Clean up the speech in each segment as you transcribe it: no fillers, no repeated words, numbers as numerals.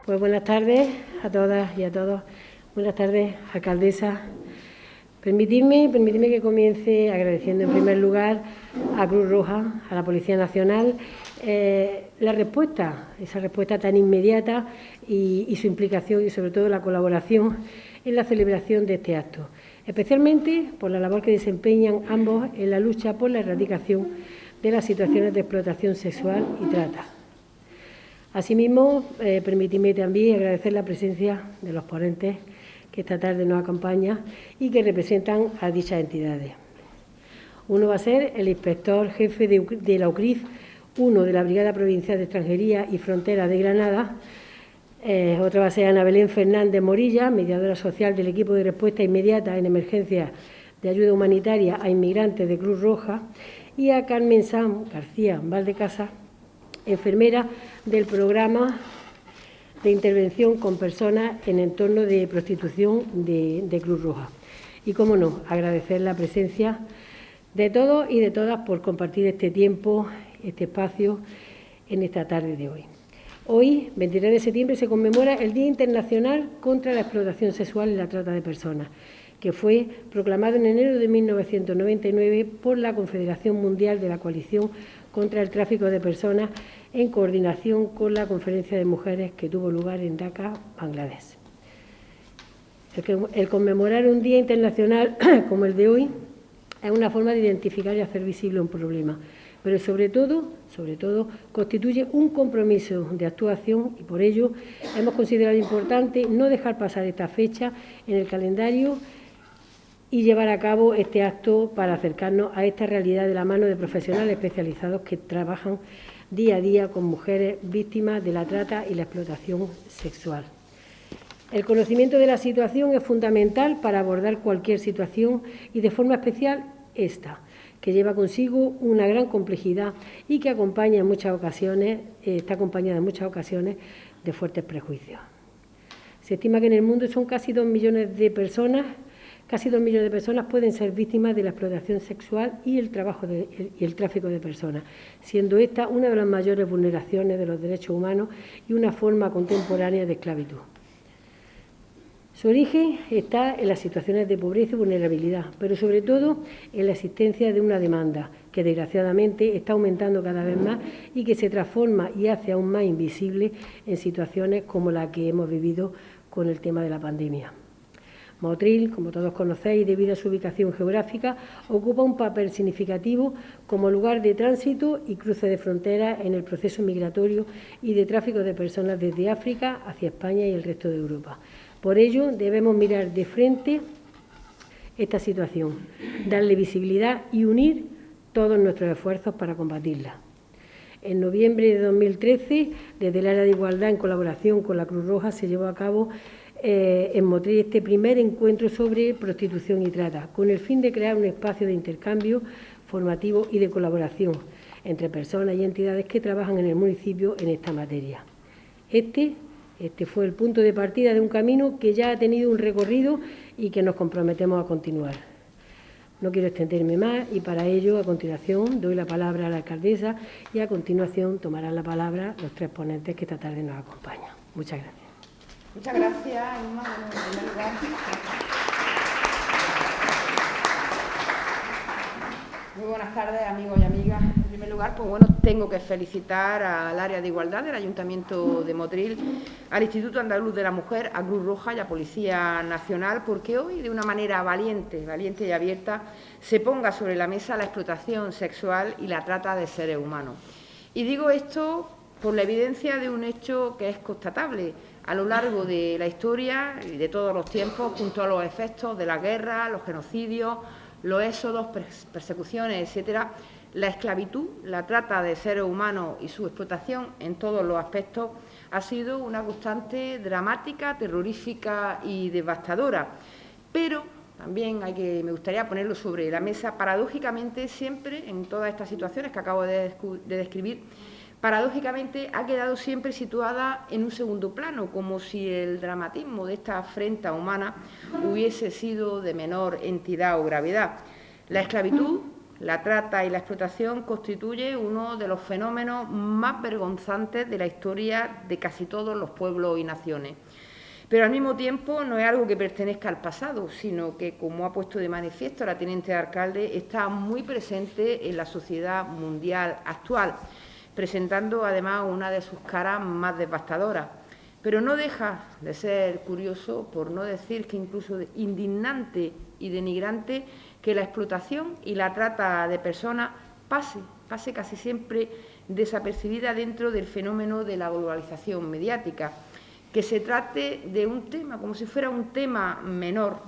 Pues buenas tardes a todas y a todos. Buenas tardes, alcaldesa. Permitidme que comience agradeciendo en primer lugar a Cruz Roja, a la Policía Nacional, la respuesta, esa respuesta tan inmediata y su implicación y sobre todo la colaboración en la celebración de este acto, especialmente por la labor que desempeñan ambos en la lucha por la erradicación de las situaciones de explotación sexual y trata. Asimismo, permitidme también agradecer la presencia de los ponentes que esta tarde nos acompañan y que representan a dichas entidades. Uno va a ser el inspector jefe de la UCRIF, uno de la Brigada Provincial de Extranjería y Frontera de Granada, otra va a ser Ana Belén Fernández Morilla, mediadora social del equipo de respuesta inmediata en emergencias de ayuda humanitaria a inmigrantes de Cruz Roja, y a Carmen Sam García Valdecasa, enfermera del programa de intervención con personas en entorno de prostitución de Cruz Roja. Y, cómo no, agradecer la presencia de todos y de todas por compartir este tiempo, este espacio en esta tarde de hoy. Hoy, 23 de septiembre, se conmemora el Día Internacional contra la Explotación Sexual y la Trata de Personas, que fue proclamado en enero de 1999 por la Confederación Mundial de la Coalición contra el Tráfico de Personas, en coordinación con la Conferencia de Mujeres que tuvo lugar en Dhaka, Bangladesh. El conmemorar un día internacional como el de hoy es una forma de identificar y hacer visible un problema, pero sobre todo, constituye un compromiso de actuación, y por ello hemos considerado importante no dejar pasar esta fecha en el calendario y llevar a cabo este acto para acercarnos a esta realidad de la mano de profesionales especializados que trabajan día a día con mujeres víctimas de la trata y la explotación sexual. El conocimiento de la situación es fundamental para abordar cualquier situación y, de forma especial, esta, que lleva consigo una gran complejidad y que acompaña en muchas ocasiones, está acompañada en muchas ocasiones de fuertes prejuicios. Se estima que en el mundo son casi 2 millones de personas. Casi 2 millones de personas pueden ser víctimas de la explotación sexual y el tráfico de personas, siendo esta una de las mayores vulneraciones de los derechos humanos y una forma contemporánea de esclavitud. Su origen está en las situaciones de pobreza y vulnerabilidad, pero sobre todo en la existencia de una demanda que desgraciadamente está aumentando cada vez más y que se transforma y hace aún más invisible en situaciones como la que hemos vivido con el tema de la pandemia. Motril, como todos conocéis, debido a su ubicación geográfica, ocupa un papel significativo como lugar de tránsito y cruce de fronteras en el proceso migratorio y de tráfico de personas desde África hacia España y el resto de Europa. Por ello, debemos mirar de frente esta situación, darle visibilidad y unir todos nuestros esfuerzos para combatirla. En noviembre de 2013, desde el área de igualdad, en colaboración con la Cruz Roja, se llevó a cabo en Motril este primer encuentro sobre prostitución y trata, con el fin de crear un espacio de intercambio formativo y de colaboración entre personas y entidades que trabajan en el municipio en esta materia. Este fue el punto de partida de un camino que ya ha tenido un recorrido y que nos comprometemos a continuar. No quiero extenderme más y para ello, a continuación, doy la palabra a la alcaldesa y a continuación tomarán la palabra los 3 ponentes que esta tarde nos acompañan. Muchas gracias. Muchas gracias, Inma. En primer lugar, muy buenas tardes, amigos y amigas. En primer lugar, tengo que felicitar al área de igualdad del Ayuntamiento de Motril, al Instituto Andaluz de la Mujer, a Cruz Roja y a Policía Nacional, porque hoy, de una manera valiente y abierta, se ponga sobre la mesa la explotación sexual y la trata de seres humanos. Y digo esto por la evidencia de un hecho que es constatable a lo largo de la historia y de todos los tiempos, junto a los efectos de la guerra, los genocidios, los éxodos, persecuciones, etcétera. La esclavitud, la trata de seres humanos y su explotación en todos los aspectos ha sido una constante dramática, terrorífica y devastadora. Pero también me gustaría ponerlo sobre la mesa, paradójicamente siempre en todas estas situaciones que acabo de describir, paradójicamente ha quedado siempre situada en un segundo plano, como si el dramatismo de esta afrenta humana hubiese sido de menor entidad o gravedad. La esclavitud la trata y la explotación constituye uno de los fenómenos más vergonzantes de la historia de casi todos los pueblos y naciones. Pero al mismo tiempo no es algo que pertenezca al pasado, sino que, como ha puesto de manifiesto la teniente de alcalde, está muy presente en la sociedad mundial actual, presentando además una de sus caras más devastadoras. Pero no deja de ser curioso, por no decir que incluso indignante y denigrante, que la explotación y la trata de personas pase casi siempre desapercibida dentro del fenómeno de la globalización mediática. Que se trate de un tema, como si fuera un tema menor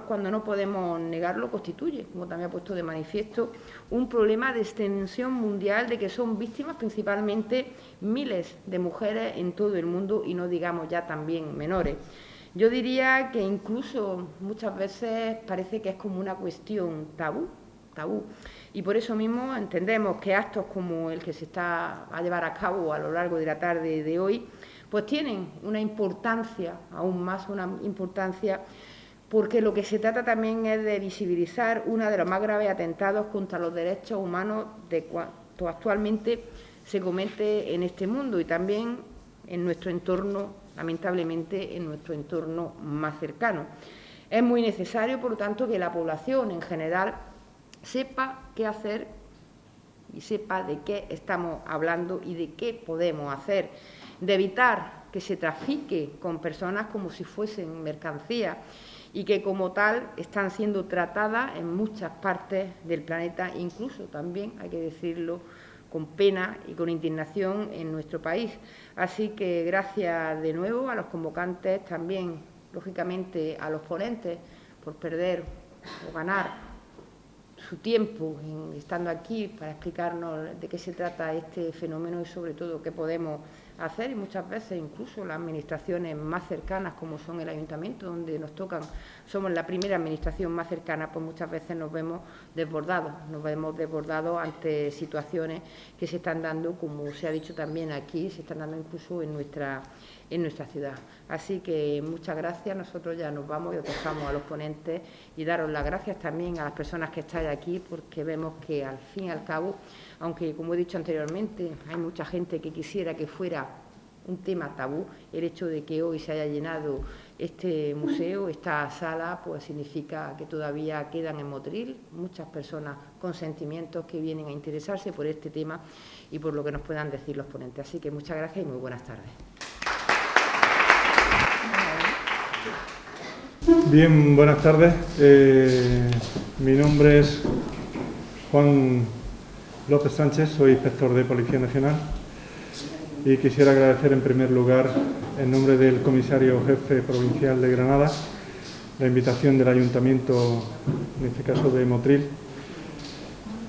cuando no podemos negarlo, constituye, como también ha puesto de manifiesto, un problema de extensión mundial de que son víctimas principalmente miles de mujeres en todo el mundo y no digamos ya también menores. Yo diría que incluso muchas veces parece que es como una cuestión tabú. Y por eso mismo entendemos que actos como el que se está a llevar a cabo a lo largo de la tarde de hoy, pues tienen una importancia, aún más una importancia, porque lo que se trata también es de visibilizar uno de los más graves atentados contra los derechos humanos de cuanto actualmente se comete en este mundo y también en nuestro entorno, lamentablemente, en nuestro entorno más cercano. Es muy necesario, por lo tanto, que la población en general sepa qué hacer y sepa de qué estamos hablando y de qué podemos hacer, de evitar que se trafique con personas como si fuesen mercancía y que como tal están siendo tratadas en muchas partes del planeta, incluso también, hay que decirlo, con pena y con indignación en nuestro país. Así que gracias de nuevo a los convocantes, también, lógicamente, a los ponentes por perder o ganar su tiempo estando aquí para explicarnos de qué se trata este fenómeno y sobre todo qué podemos hacer, y muchas veces incluso las administraciones más cercanas como son el ayuntamiento, donde nos tocan, somos la primera administración más cercana, pues muchas veces nos vemos desbordados ante situaciones que se están dando, como se ha dicho también aquí, se están dando incluso en nuestra ciudad. Así que muchas gracias, nosotros ya nos vamos y os dejamos a los ponentes y daros las gracias también a las personas que estáis aquí, porque vemos que al fin y al cabo, aunque como he dicho anteriormente, hay mucha gente que quisiera que fuera un tema tabú, el hecho de que hoy se haya llenado este museo, esta sala, pues significa que todavía quedan en Motril muchas personas con sentimientos que vienen a interesarse por este tema y por lo que nos puedan decir los ponentes. Así que muchas gracias y muy buenas tardes. Bien, buenas tardes. Mi nombre es Juan López Sánchez, soy inspector de Policía Nacional y quisiera agradecer en primer lugar, en nombre del comisario jefe provincial de Granada, la invitación del Ayuntamiento, en este caso de Motril,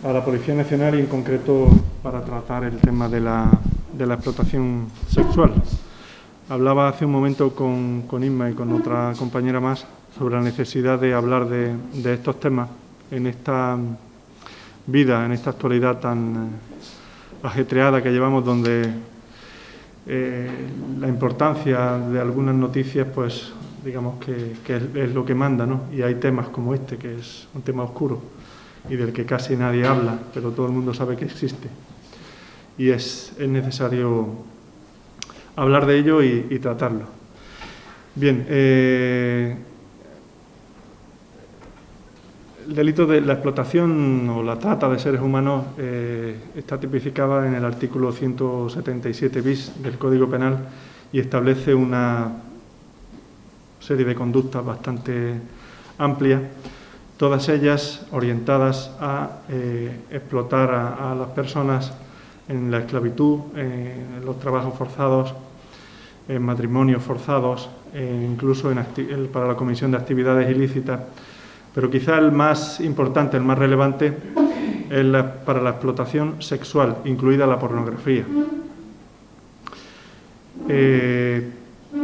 a la Policía Nacional y en concreto para tratar el tema de la explotación sexual. Hablaba hace un momento con Inma y con otra compañera más sobre la necesidad de hablar de estos temas en esta vida, en esta actualidad tan ajetreada que llevamos, donde la importancia de algunas noticias, pues digamos que es lo que manda, ¿no? Y hay temas como este, que es un tema oscuro y del que casi nadie habla, pero todo el mundo sabe que existe. Y es necesario hablar de ello y tratarlo. Bien, el delito de la explotación o la trata de seres humanos está tipificada en el artículo 177 bis del Código Penal y establece una serie de conductas bastante amplias, todas ellas orientadas a explotar a las personas en la esclavitud, en los trabajos forzados, en matrimonios forzados, incluso para la comisión de actividades ilícitas. Pero quizá el más importante, el más relevante, es para la explotación sexual, incluida la pornografía.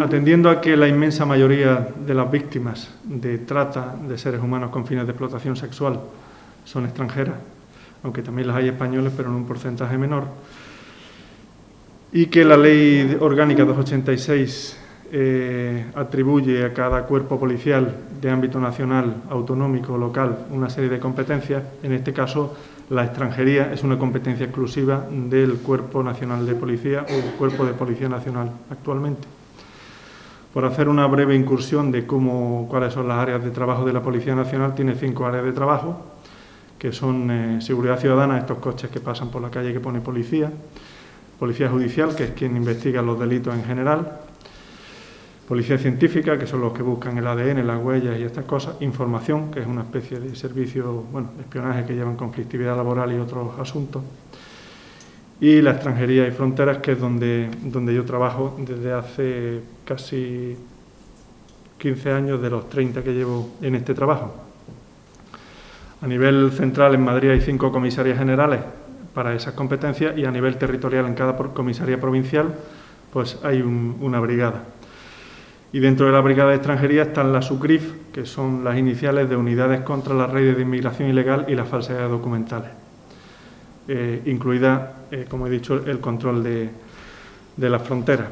Atendiendo a que la inmensa mayoría de las víctimas de trata de seres humanos con fines de explotación sexual son extranjeras, aunque también las hay españoles, pero en un porcentaje menor, y que la Ley Orgánica 286 atribuye a cada cuerpo policial de ámbito nacional, autonómico, local, una serie de competencias. En este caso, la extranjería es una competencia exclusiva del Cuerpo Nacional de Policía o Cuerpo de Policía Nacional actualmente. Por hacer una breve incursión de cuáles son las áreas de trabajo de la Policía Nacional, tiene 5 áreas de trabajo, que son seguridad ciudadana, estos coches que pasan por la calle que pone policía, policía judicial, que es quien investiga los delitos en general, policía científica, que son los que buscan el ADN, las huellas y estas cosas, información, que es una especie de servicio, de espionaje que llevan conflictividad laboral y otros asuntos, y la extranjería y fronteras, que es donde yo trabajo desde hace casi 15 años, de los 30 que llevo en este trabajo. A nivel central, en Madrid, hay 5 comisarías generales para esas competencias, y a nivel territorial, en cada comisaría provincial, pues hay una brigada. Y dentro de la brigada de extranjería están las UCRIF, que son las iniciales de Unidades contra las Redes de Inmigración Ilegal y las Falsedades Documentales, incluida, como he dicho, el control de las fronteras.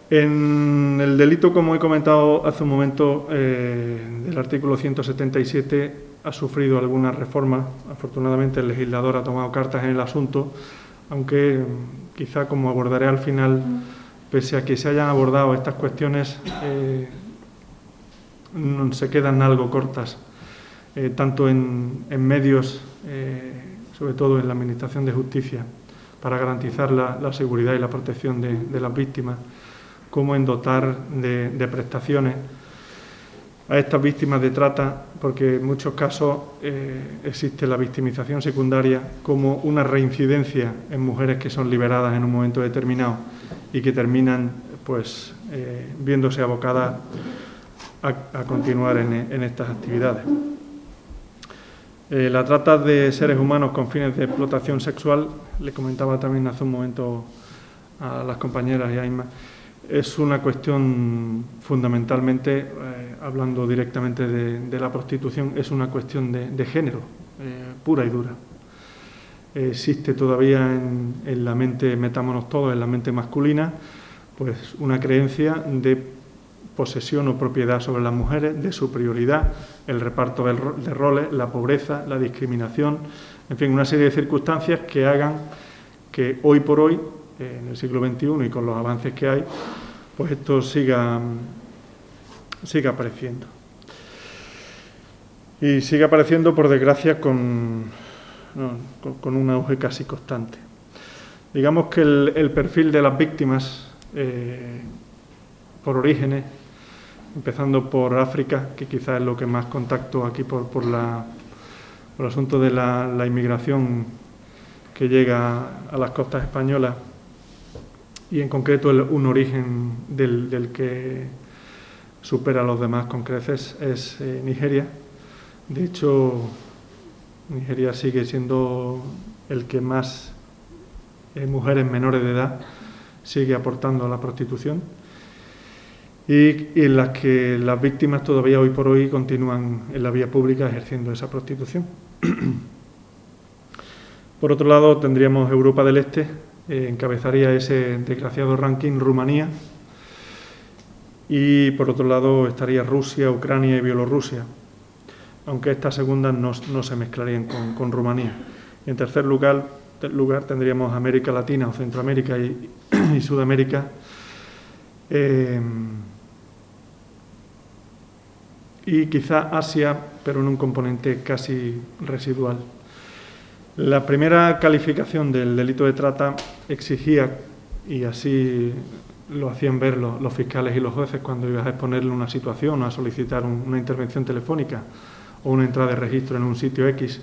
En el delito, como he comentado hace un momento, del artículo 177 ha sufrido algunas reformas. Afortunadamente, el legislador ha tomado cartas en el asunto, aunque quizá, como abordaré al final, pese a que se hayan abordado estas cuestiones, se quedan algo cortas, tanto en medios, sobre todo en la Administración de Justicia, para garantizar la seguridad y la protección de las víctimas, como en dotar de prestaciones a estas víctimas de trata, porque en muchos casos existe la victimización secundaria como una reincidencia en mujeres que son liberadas en un momento determinado y que terminan viéndose abocadas a continuar en estas actividades. La trata de seres humanos con fines de explotación sexual, le comentaba también hace un momento a las compañeras y a Inma, es una cuestión fundamentalmente, hablando directamente de la prostitución, es una cuestión de género, pura y dura. Existe todavía en la mente, metámonos todos, en la mente masculina, pues una creencia de posesión o propiedad sobre las mujeres, de superioridad, el reparto de roles, la pobreza, la discriminación, en fin, una serie de circunstancias que hagan que hoy por hoy, en el siglo XXI y con los avances que hay, pues esto siga apareciendo. Y sigue apareciendo, por desgracia, con un auge casi constante. Digamos que el perfil de las víctimas, por orígenes, empezando por África, que quizás es lo que más contacto aquí por el asunto de la inmigración que llega a las costas españolas, y en concreto un origen del que supera a los demás con creces es Nigeria. De hecho, Nigeria sigue siendo el que más mujeres menores de edad sigue aportando a la prostitución, y en las que las víctimas todavía hoy por hoy continúan en la vía pública ejerciendo esa prostitución. Por otro lado, tendríamos Europa del Este, encabezaría ese desgraciado ranking Rumanía, y por otro lado estaría Rusia, Ucrania y Bielorrusia, aunque estas segundas no se mezclarían con Rumanía. Y en tercer lugar tendríamos América Latina o Centroamérica y Sudamérica, y quizá Asia, pero en un componente casi residual. La primera calificación del delito de trata exigía, y así lo hacían ver los fiscales y los jueces cuando ibas a exponerle una situación o a solicitar una intervención telefónica o una entrada de registro en un sitio X,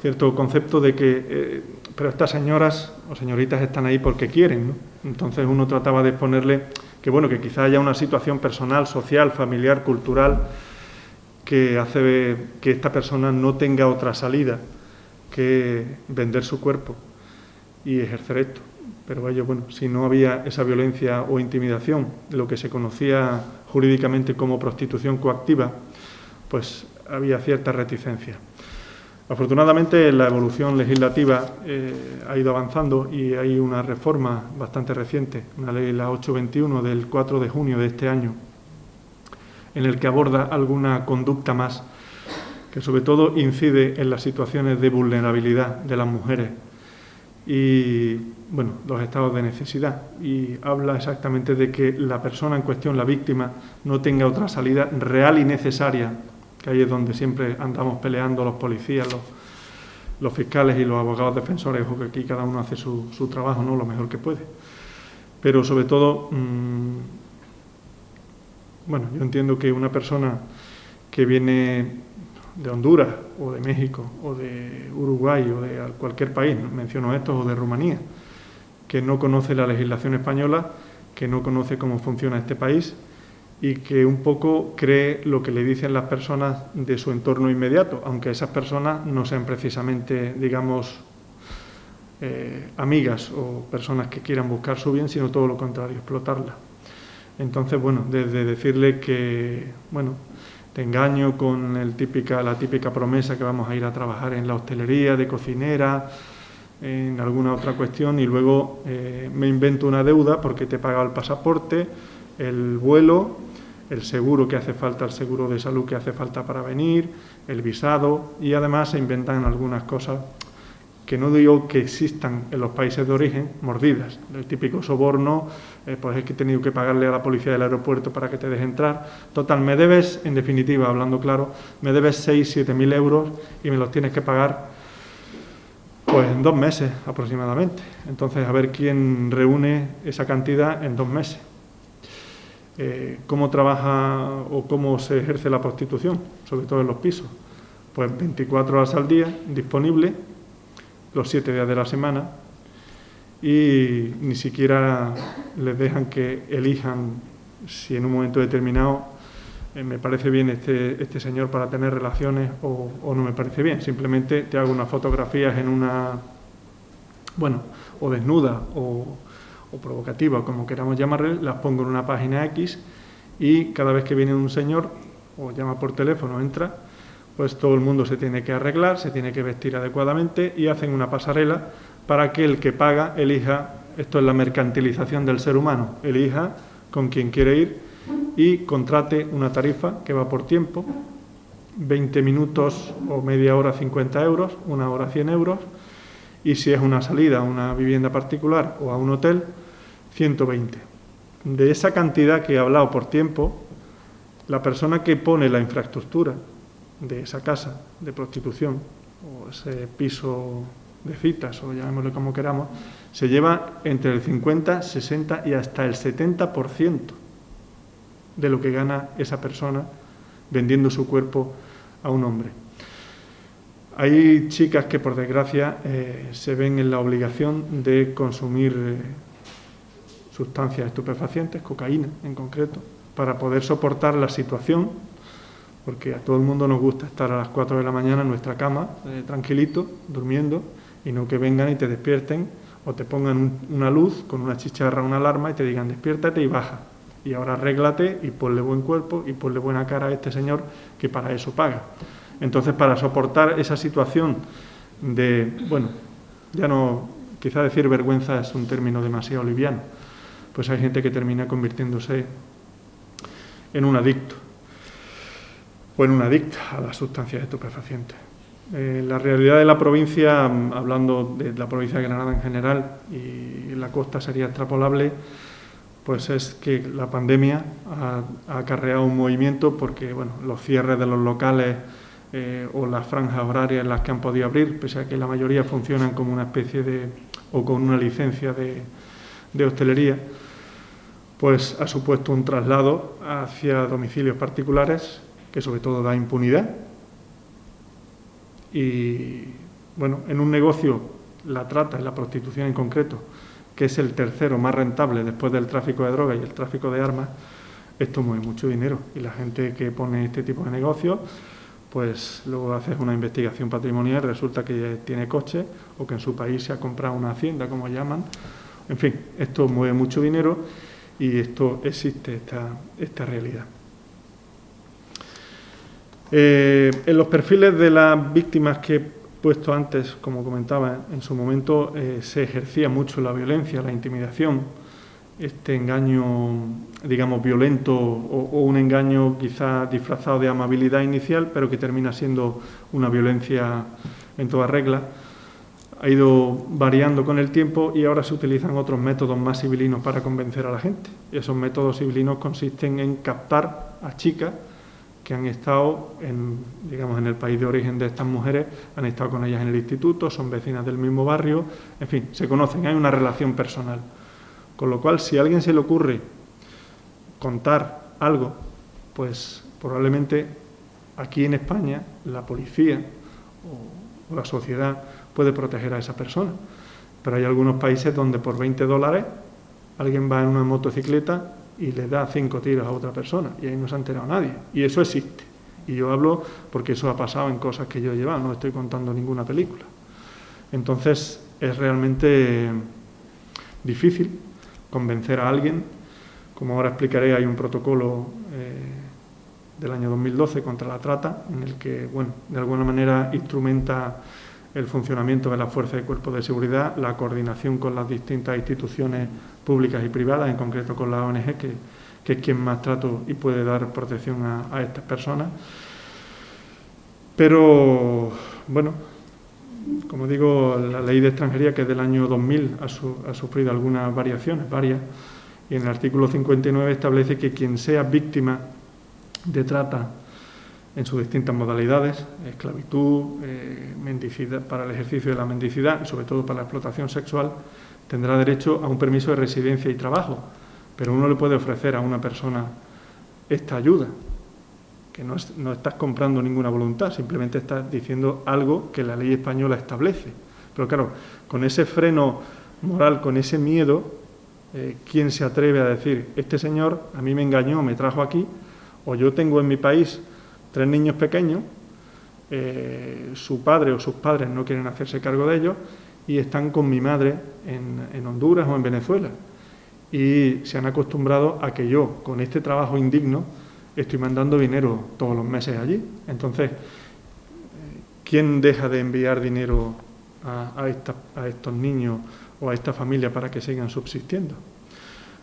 cierto concepto de que pero estas señoras o señoritas están ahí porque quieren, ¿no? Entonces uno trataba de exponerle que quizá haya una situación personal, social, familiar, cultural, que hace que esta persona no tenga otra salida que vender su cuerpo y ejercer esto. Pero si no había esa violencia o intimidación, lo que se conocía jurídicamente como prostitución coactiva, pues había cierta reticencia. Afortunadamente, la evolución legislativa ha ido avanzando y hay una reforma bastante reciente, una ley, la 821 del 4 de junio de este año, en el que aborda alguna conducta más, que sobre todo incide en las situaciones de vulnerabilidad de las mujeres y, bueno, los estados de necesidad, y habla exactamente de que la persona en cuestión, la víctima, no tenga otra salida real y necesaria, que ahí es donde siempre andamos peleando los policías, los fiscales y los abogados defensores, o que aquí cada uno hace su trabajo, ¿no?, lo mejor que puede. Pero sobre todo, bueno, yo entiendo que una persona que viene de Honduras o de México o de Uruguay o de cualquier país, menciono estos, o de Rumanía, que no conoce la legislación española, que no conoce cómo funciona este país y que un poco cree lo que le dicen las personas de su entorno inmediato, aunque esas personas no sean precisamente, digamos, amigas o personas que quieran buscar su bien, sino todo lo contrario, explotarla. Entonces, bueno, desde decirle que, bueno, te engaño con la típica promesa que vamos a ir a trabajar en la hostelería, de cocinera, en alguna otra cuestión, y luego me invento una deuda porque te he pagado el pasaporte, el vuelo, el seguro que hace falta, el seguro de salud que hace falta para venir, el visado, y además se inventan algunas cosas que no digo que existan en los países de origen, mordidas. El típico soborno, pues es que he tenido que pagarle a la policía del aeropuerto para que te deje entrar. Total, me debes, en definitiva, hablando claro, me debes 6.000 o 7.000 euros y me los tienes que pagar pues en 2 meses aproximadamente. Entonces, a ver quién reúne esa cantidad en 2 meses. ¿Cómo trabaja o cómo se ejerce la prostitución? Sobre todo en los pisos. Pues 24 horas al día, disponible, los 7 días de la semana, y ni siquiera les dejan que elijan si en un momento determinado me parece bien este señor para tener relaciones o no me parece bien. Simplemente te hago unas fotografías en una, bueno, o desnuda o provocativa, como queramos llamarle, las pongo en una página X y cada vez que viene un señor o llama por teléfono, entra, pues todo el mundo se tiene que arreglar, se tiene que vestir adecuadamente y hacen una pasarela para que el que paga elija, esto es la mercantilización del ser humano, elija con quién quiere ir y contrate una tarifa que va por tiempo, 20 minutos o media hora 50 euros, 1 hora 100 euros, y si es una salida a una vivienda particular o a un hotel, 120. De esa cantidad que he hablado por tiempo, la persona que pone la infraestructura de esa casa de prostitución o ese piso de citas, o llamémoslo como queramos, se lleva entre el 50, 60 y hasta el 70% de lo que gana esa persona vendiendo su cuerpo a un hombre. Hay chicas que, por desgracia, se ven en la obligación de consumir sustancias estupefacientes, cocaína en concreto, para poder soportar la situación, porque a todo el mundo nos gusta estar a las 4 de la mañana en nuestra cama, tranquilito, durmiendo, y no que vengan y te despierten o te pongan una luz con una chicharra, una alarma y te digan despiértate y baja. Y ahora arréglate y ponle buen cuerpo y ponle buena cara a este señor que para eso paga. Entonces, para soportar esa situación de, bueno, ya no, quizá decir vergüenza es un término demasiado liviano, pues hay gente que termina convirtiéndose en un adicto o en una adicta a las sustancias estupefacientes. La realidad de la provincia, hablando de la provincia de Granada en general, y la costa sería extrapolable, pues es que la pandemia ha acarreado un movimiento porque, bueno, los cierres de los locales o las franjas horarias en las que han podido abrir, pese a que la mayoría funcionan como una especie de, o con una licencia de hostelería, pues ha supuesto un traslado hacia domicilios particulares que sobre todo da impunidad. Y, bueno, en un negocio, la trata, la prostitución en concreto, que es el tercero más rentable después del tráfico de drogas y el tráfico de armas, esto mueve mucho dinero. Y la gente que pone este tipo de negocios, pues luego haces una investigación patrimonial, resulta que tiene coche o que en su país se ha comprado una hacienda, como llaman. En fin, esto mueve mucho dinero y esto existe, esta realidad. En los perfiles de las víctimas que he puesto antes, como comentaba, en su momento se ejercía mucho la violencia, la intimidación, este engaño, digamos, violento o un engaño quizá disfrazado de amabilidad inicial, pero que termina siendo una violencia en toda regla. Ha ido variando con el tiempo y ahora se utilizan otros métodos más civilinos para convencer a la gente. Y esos métodos civilinos consisten en captar a chicas que han estado en el país de origen de estas mujeres, han estado con ellas en el instituto, son vecinas del mismo barrio, en fin, se conocen, hay una relación personal. Con lo cual, si a alguien se le ocurre contar algo, pues probablemente aquí en España la policía o la sociedad puede proteger a esa persona. Pero hay algunos países donde por $20 alguien va en una motocicleta y le da 5 tiros a otra persona y ahí no se ha enterado nadie. Y eso existe. Y yo hablo porque eso ha pasado en cosas que yo he llevado, no estoy contando ninguna película. Entonces es realmente difícil convencer a alguien. Como ahora explicaré, hay un protocolo del año 2012 contra la trata en el que, bueno, de alguna manera instrumenta el funcionamiento de las fuerzas y cuerpos de seguridad, la coordinación con las distintas instituciones públicas y privadas, en concreto con la ONG, que es quien más trato y puede dar protección a estas personas. Pero, bueno, como digo, la ley de extranjería, que es del año 2000, ha sufrido algunas variaciones, varias, y en el artículo 59 establece que quien sea víctima de trata en sus distintas modalidades, esclavitud, mendicidad, para el ejercicio de la mendicidad y sobre todo para la explotación sexual, tendrá derecho a un permiso de residencia y trabajo, pero uno le puede ofrecer a una persona esta ayuda, que no estás comprando ninguna voluntad, simplemente estás diciendo algo que la ley española establece. Pero claro, con ese freno moral, con ese miedo, ¿quién se atreve a decir, este señor a mí me engañó, me trajo aquí, o yo tengo en mi país 3 niños pequeños, su padre o sus padres no quieren hacerse cargo de ellos y están con mi madre en Honduras o en Venezuela y se han acostumbrado a que yo, con este trabajo indigno, estoy mandando dinero todos los meses allí. Entonces, ¿quién deja de enviar dinero a estos niños o a esta familia para que sigan subsistiendo?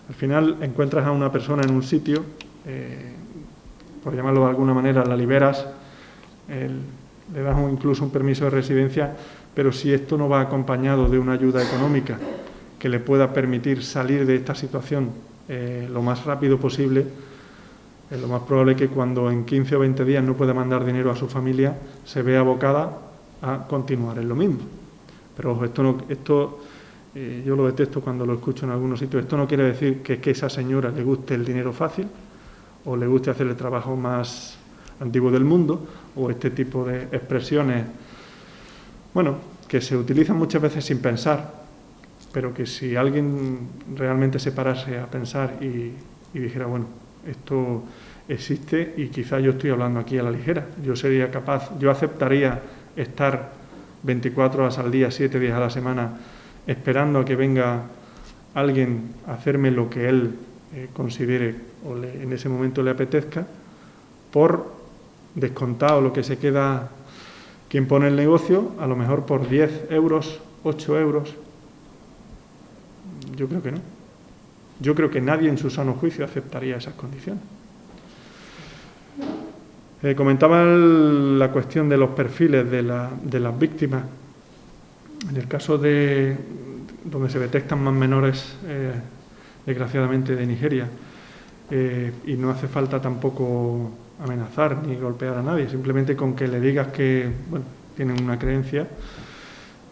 Al final encuentras a una persona en un sitio, por llamarlo de alguna manera, la liberas, le das incluso un permiso de residencia, pero si esto no va acompañado de una ayuda económica que le pueda permitir salir de esta situación lo más rápido posible, es lo más probable que cuando en 15 o 20 días no pueda mandar dinero a su familia, se vea abocada a continuar en lo mismo. Pero ojo, yo lo detesto cuando lo escucho en algunos sitios. Esto no quiere decir que a esa señora le guste el dinero fácil o le guste hacer el trabajo más antiguo del mundo, o este tipo de expresiones, bueno, que se utilizan muchas veces sin pensar, pero que si alguien realmente se parase a pensar y dijera, bueno, esto existe y quizá yo estoy hablando aquí a la ligera, yo aceptaría estar 24 horas al día, 7 días a la semana, esperando a que venga alguien a hacerme lo que él considere o en ese momento le apetezca, por descontado lo que se queda quien pone el negocio, a lo mejor por 10 euros, 8 euros. Yo creo que no. Yo creo que nadie en su sano juicio aceptaría esas condiciones. Comentaba la cuestión de los perfiles de las víctimas. En el caso de donde se detectan más menores, desgraciadamente de Nigeria, y no hace falta tampoco amenazar ni golpear a nadie, simplemente con que le digas que, bueno, tienen una creencia,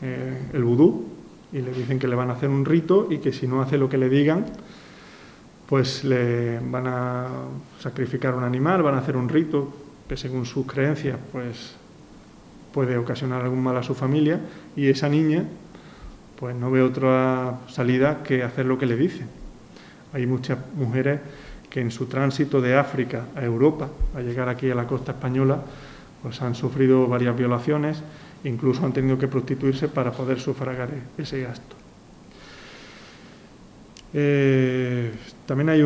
el vudú, y le dicen que le van a hacer un rito y que si no hace lo que le digan, pues le van a sacrificar un animal, van a hacer un rito que según sus creencias pues puede ocasionar algún mal a su familia, y esa niña pues no ve otra salida que hacer lo que le dicen. Hay muchas mujeres que en su tránsito de África a Europa, a llegar aquí a la costa española, pues han sufrido varias violaciones, incluso han tenido que prostituirse para poder sufragar ese gasto. También hay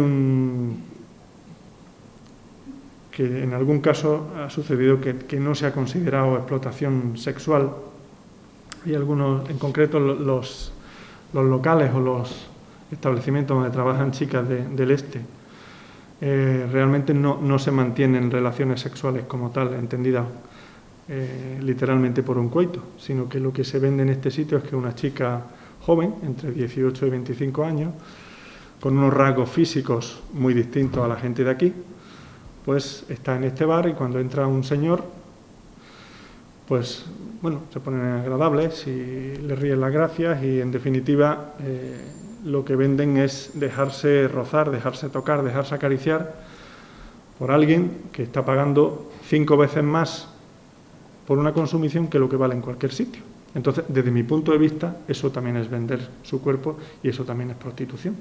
que en algún caso ha sucedido que no se ha considerado explotación sexual. Hay algunos, en concreto los locales o los establecimientos donde trabajan chicas del este, realmente no se mantienen relaciones sexuales como tal, entendidas literalmente por un coito, sino que lo que se vende en este sitio es que una chica joven, entre 18 y 25 años, con unos rasgos físicos muy distintos a la gente de aquí, pues está en este bar y cuando entra un señor, pues bueno, se ponen agradables y le ríen las gracias y en definitiva lo que venden es dejarse rozar, dejarse tocar, dejarse acariciar por alguien que está pagando 5 veces más por una consumición que lo que vale en cualquier sitio. Entonces, desde mi punto de vista, eso también es vender su cuerpo y eso también es prostitución.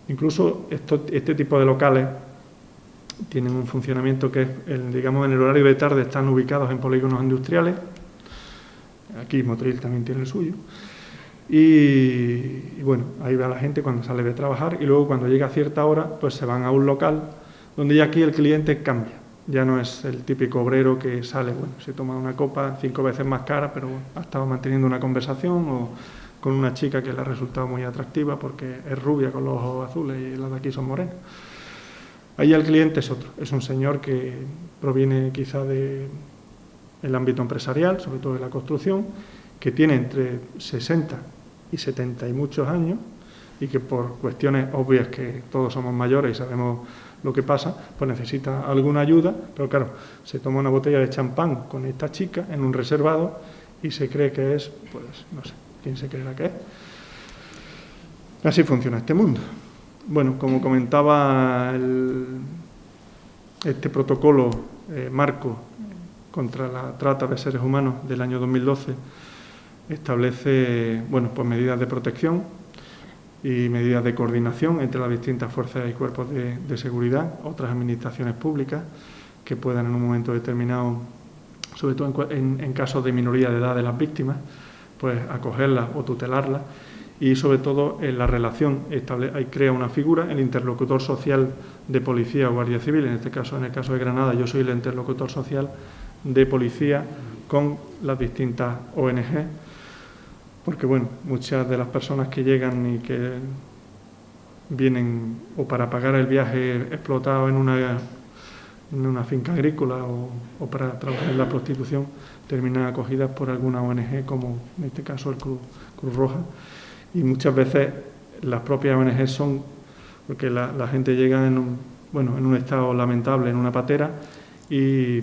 Incluso este tipo de locales tienen un funcionamiento que es, digamos, en el horario de tarde están ubicados en polígonos industriales. Aquí Motril también tiene el suyo. Y bueno, ahí va la gente cuando sale de trabajar y luego cuando llega a cierta hora, pues se van a un local donde ya aquí el cliente cambia. Ya no es el típico obrero que sale, bueno, se toma una copa 5 veces más cara, pero bueno, ha estado manteniendo una conversación o con una chica que le ha resultado muy atractiva porque es rubia con los ojos azules y las de aquí son morenas. Ahí el cliente es otro, es un señor que proviene quizá del ámbito empresarial, sobre todo de la construcción, que tiene entre 60 y 70 y muchos años y que por cuestiones obvias que todos somos mayores y sabemos lo que pasa, pues necesita alguna ayuda, pero claro, se toma una botella de champán con esta chica en un reservado y se cree que es, pues no sé, ¿quién se creerá que es? Así funciona este mundo. Bueno, como comentaba, este protocolo marco contra la trata de seres humanos del año 2012 establece, bueno, pues medidas de protección y medidas de coordinación entre las distintas fuerzas y cuerpos de seguridad, otras administraciones públicas que puedan en un momento determinado, sobre todo en casos de minoría de edad de las víctimas, pues acogerlas o tutelarlas y sobre todo en la relación crea una figura, el interlocutor social de policía o guardia civil, en el caso de Granada yo soy el interlocutor social de policía con las distintas ONG, porque bueno, muchas de las personas que llegan y que vienen o para pagar el viaje explotado en una finca agrícola o para trabajar en la prostitución, terminan acogidas por alguna ONG como en este caso el Cruz Roja. Y muchas veces las propias ONG son, porque la gente llega en un estado lamentable, en una patera, y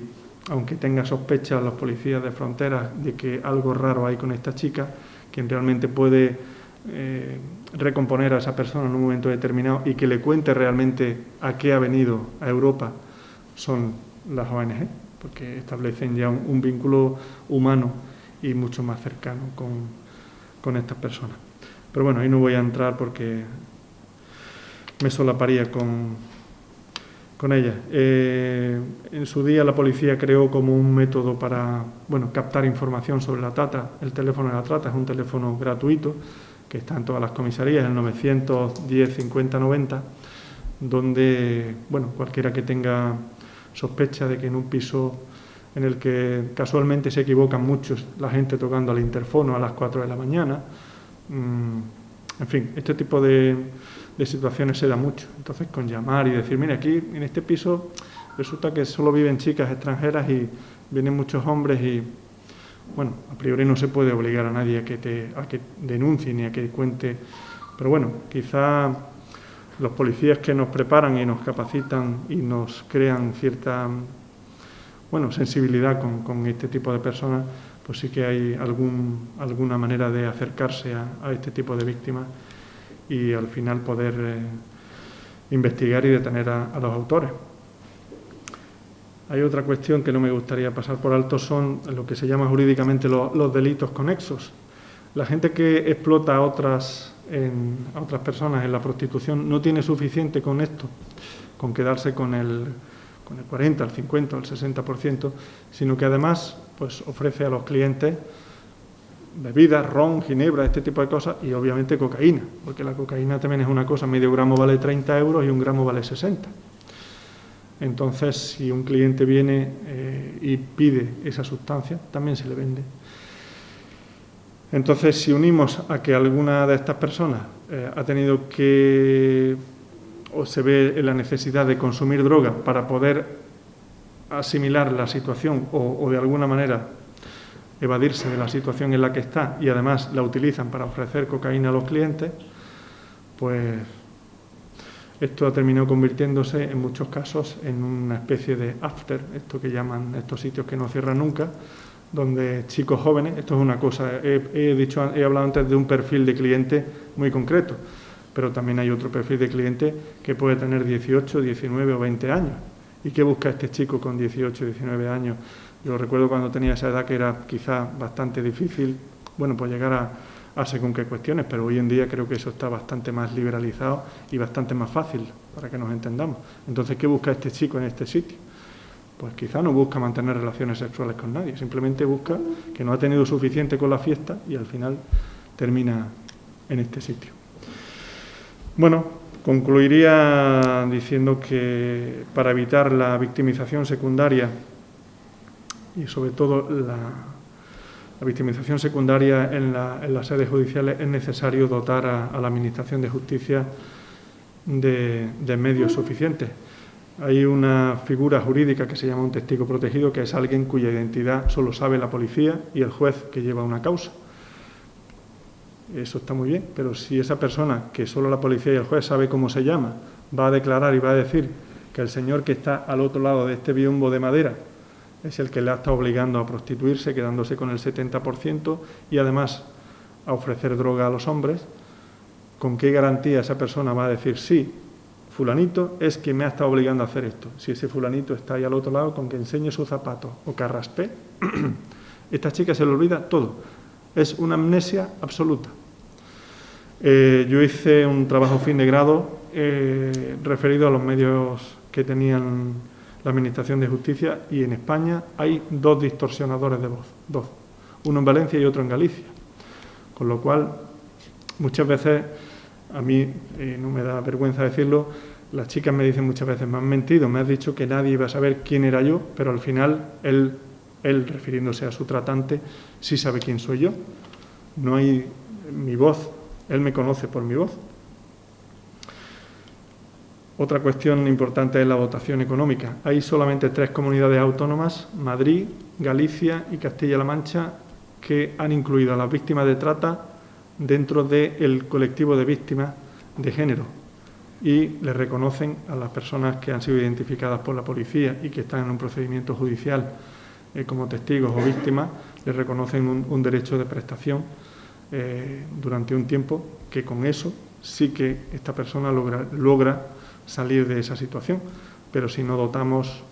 aunque tenga sospechas los policías de fronteras de que algo raro hay con esta chica, quien realmente puede recomponer a esa persona en un momento determinado y que le cuente realmente a qué ha venido a Europa, son las ONG, porque establecen ya un vínculo humano y mucho más cercano con estas personas. Pero bueno, ahí no voy a entrar porque me solaparía con ella. En su día la policía creó como un método para captar información sobre la trata. El teléfono de la trata es un teléfono gratuito que está en todas las comisarías, el 910 50 90, donde cualquiera que tenga sospecha de que en un piso en el que casualmente se equivocan muchos, la gente tocando al interfono a las 4 de la mañana, en fin, este tipo de situaciones se da mucho. Entonces, con llamar y decir, mire, aquí en este piso resulta que solo viven chicas extranjeras y vienen muchos hombres y, a priori no se puede obligar a nadie a que denuncie ni a que cuente. Pero quizá los policías que nos preparan y nos capacitan y nos crean cierta, sensibilidad con este tipo de personas, pues sí que hay alguna manera de acercarse a este tipo de víctimas y al final poder investigar y detener a los autores. Hay otra cuestión que no me gustaría pasar por alto, son lo que se llama jurídicamente los delitos conexos. La gente que explota a otras personas en la prostitución no tiene suficiente con esto, con quedarse con el 40, el 50 o el 60%, sino que además ofrece a los clientes bebidas, ron, ginebra, este tipo de cosas y obviamente cocaína, porque la cocaína también es una cosa, medio gramo vale 30 euros y un gramo vale 60. Entonces, si un cliente viene y pide esa sustancia, también se le vende. Entonces, si unimos a que alguna de estas personas ha tenido que, o se ve en la necesidad de consumir droga para poder asimilar la situación o de alguna manera evadirse de la situación en la que está, y además la utilizan para ofrecer cocaína a los clientes, pues esto ha terminado convirtiéndose en muchos casos en una especie de after, esto que llaman estos sitios que no cierran nunca, donde chicos jóvenes, esto es una cosa, he hablado antes de un perfil de cliente muy concreto, pero también hay otro perfil de cliente que puede tener 18, 19 o 20 años. ¿Y qué busca este chico con 18, 19 años? Yo recuerdo cuando tenía esa edad que era quizá bastante difícil, bueno, pues llegar a según qué cuestiones, pero hoy en día creo que eso está bastante más liberalizado y bastante más fácil, para que nos entendamos. Entonces, ¿qué busca este chico en este sitio? Pues quizá no busca mantener relaciones sexuales con nadie, simplemente busca que no ha tenido suficiente con la fiesta y al final termina en este sitio. Bueno, concluiría diciendo que para evitar la victimización secundaria y sobre todo la victimización secundaria en las sedes judiciales es necesario dotar a la Administración de Justicia de medios suficientes. Hay una figura jurídica que se llama un testigo protegido, que es alguien cuya identidad solo sabe la policía y el juez que lleva una causa. Eso está muy bien, pero si esa persona, que solo la policía y el juez sabe cómo se llama, va a declarar y va a decir que el señor que está al otro lado de este biombo de madera es el que le ha estado obligando a prostituirse, quedándose con el 70% y además a ofrecer droga a los hombres, ¿con qué garantía esa persona va a decir sí, fulanito es quien me ha estado obligando a hacer esto? Si ese fulanito está ahí al otro lado, con que enseñe sus zapatos o carraspé, esta chica se le olvida todo. Es una amnesia absoluta. Yo hice un trabajo fin de grado referido a los medios que tenían la Administración de Justicia, y en España hay 2 distorsionadores de voz, 2, uno en Valencia y otro en Galicia, con lo cual muchas veces, a mí no me da vergüenza decirlo, las chicas me dicen muchas veces, me han mentido, me has dicho que nadie iba a saber quién era yo, pero al final él refiriéndose a su tratante, sí sabe quién soy yo. No hay mi voz, él me conoce por mi voz. Otra cuestión importante es la dotación económica. Hay solamente 3 comunidades autónomas, Madrid, Galicia y Castilla-La Mancha, que han incluido a las víctimas de trata dentro del colectivo de víctimas de género, y le reconocen a las personas que han sido identificadas por la policía y que están en un procedimiento judicial como testigos o víctimas, les reconocen un derecho de prestación durante un tiempo, que con eso sí que esta persona logra salir de esa situación. Pero si no dotamos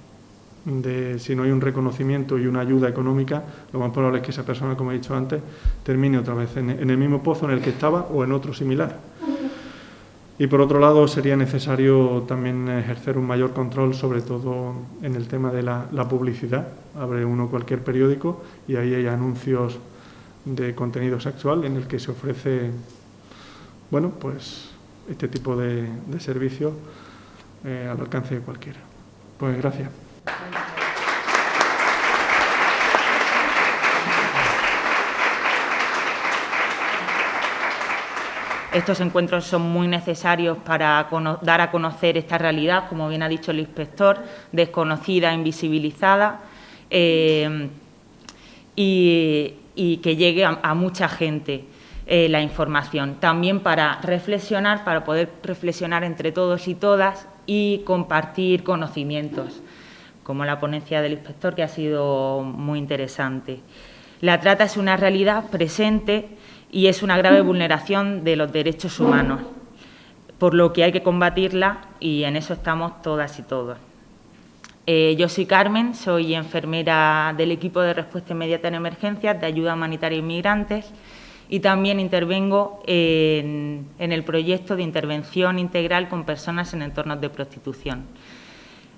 si no hay un reconocimiento y una ayuda económica, lo más probable es que esa persona, como he dicho antes, termine otra vez en el mismo pozo en el que estaba o en otro similar. Y por otro lado, sería necesario también ejercer un mayor control, sobre todo en el tema de la publicidad. Abre uno cualquier periódico y ahí hay anuncios de contenido sexual en el que se ofrece, bueno, pues este tipo de servicios al alcance de cualquiera. Pues gracias. Estos encuentros son muy necesarios para dar a conocer esta realidad, como bien ha dicho el inspector, desconocida, invisibilizada, y que llegue a mucha gente la información. También para reflexionar, para poder reflexionar entre todos y todas y compartir conocimientos, como la ponencia del inspector, que ha sido muy interesante. La trata es una realidad presente y es una grave vulneración de los derechos humanos, por lo que hay que combatirla, y en eso estamos todas y todos. Yo soy Carmen, soy enfermera del equipo de respuesta inmediata en emergencias de ayuda humanitaria a inmigrantes, y también intervengo en el proyecto de intervención integral con personas en entornos de prostitución.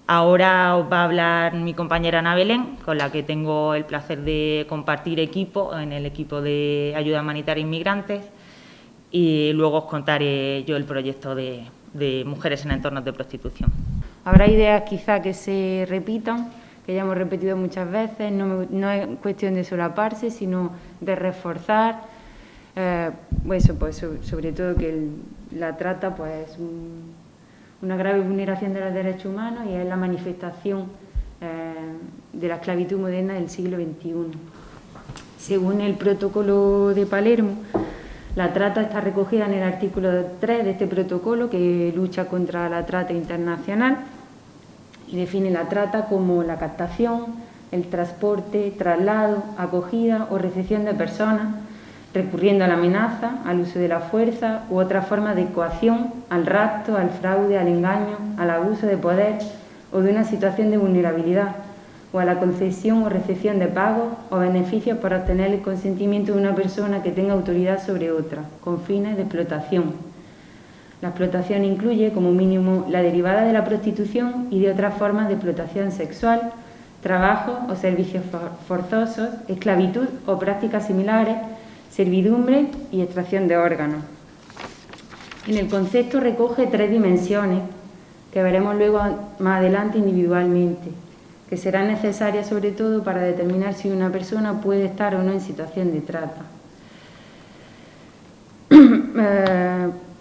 Ahora os va a hablar mi compañera Ana Belén, con la que tengo el placer de compartir equipo en el equipo de ayuda humanitaria a inmigrantes, y luego os contaré yo el proyecto de mujeres en entornos de prostitución. Habrá ideas quizá que se repitan, que ya hemos repetido muchas veces, no es cuestión de solaparse, sino de reforzar, pues sobre todo que la trata pues, es una grave vulneración de los derechos humanos y es la manifestación de la esclavitud moderna del siglo XXI. Según el protocolo de Palermo, la trata está recogida en el artículo 3 de este protocolo, que lucha contra la trata internacional, y define la trata como la captación, el transporte, traslado, acogida o recepción de personas, recurriendo a la amenaza, al uso de la fuerza u otra forma de coacción, al rapto, al fraude, al engaño, al abuso de poder o de una situación de vulnerabilidad, o a la concesión o recepción de pagos o beneficios para obtener el consentimiento de una persona que tenga autoridad sobre otra, con fines de explotación. La explotación incluye, como mínimo, la derivada de la prostitución y de otras formas de explotación sexual, trabajo o servicios forzosos, esclavitud o prácticas similares, servidumbre y extracción de órganos. En el concepto recoge 3 dimensiones que veremos luego más adelante individualmente, que serán necesarias sobre todo para determinar si una persona puede estar o no en situación de trata.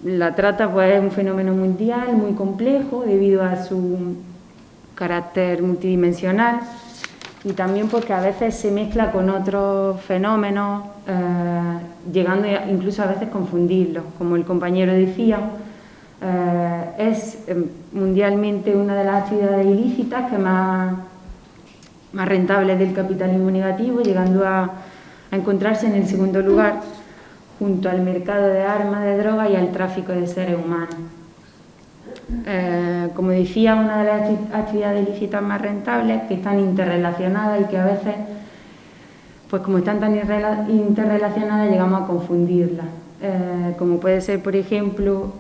La trata pues, es un fenómeno mundial muy complejo debido a su carácter multidimensional y también porque a veces se mezcla con otros fenómenos, llegando incluso a veces a confundirlos. Como el compañero decía, es mundialmente una de las actividades ilícitas que más rentables del capitalismo negativo, llegando a encontrarse en el segundo lugar junto al mercado de armas, de drogas y al tráfico de seres humanos. Como decía, una de las actividades ilícitas más rentables, que están interrelacionadas y que a veces, pues como están tan interrelacionadas, llegamos a confundirlas. Como puede ser, por ejemplo,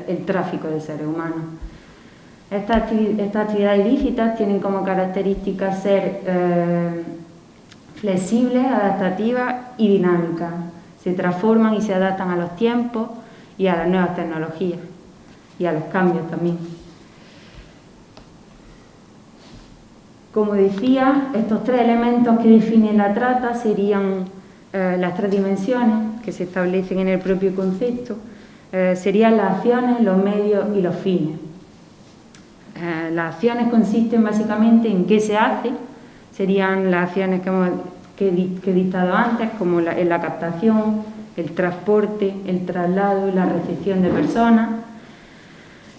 el tráfico de seres humanos. Estas actividades ilícitas tienen como característica ser flexibles, adaptativas y dinámicas. Se transforman y se adaptan a los tiempos y a las nuevas tecnologías y a los cambios también. Como decía, estos 3 elementos que definen la trata serían las 3 dimensiones que se establecen en el propio concepto, serían las acciones, los medios y los fines. Las acciones consisten básicamente en qué se hace, serían las acciones que he dictado antes, como en la captación, el transporte, el traslado y la recepción de personas.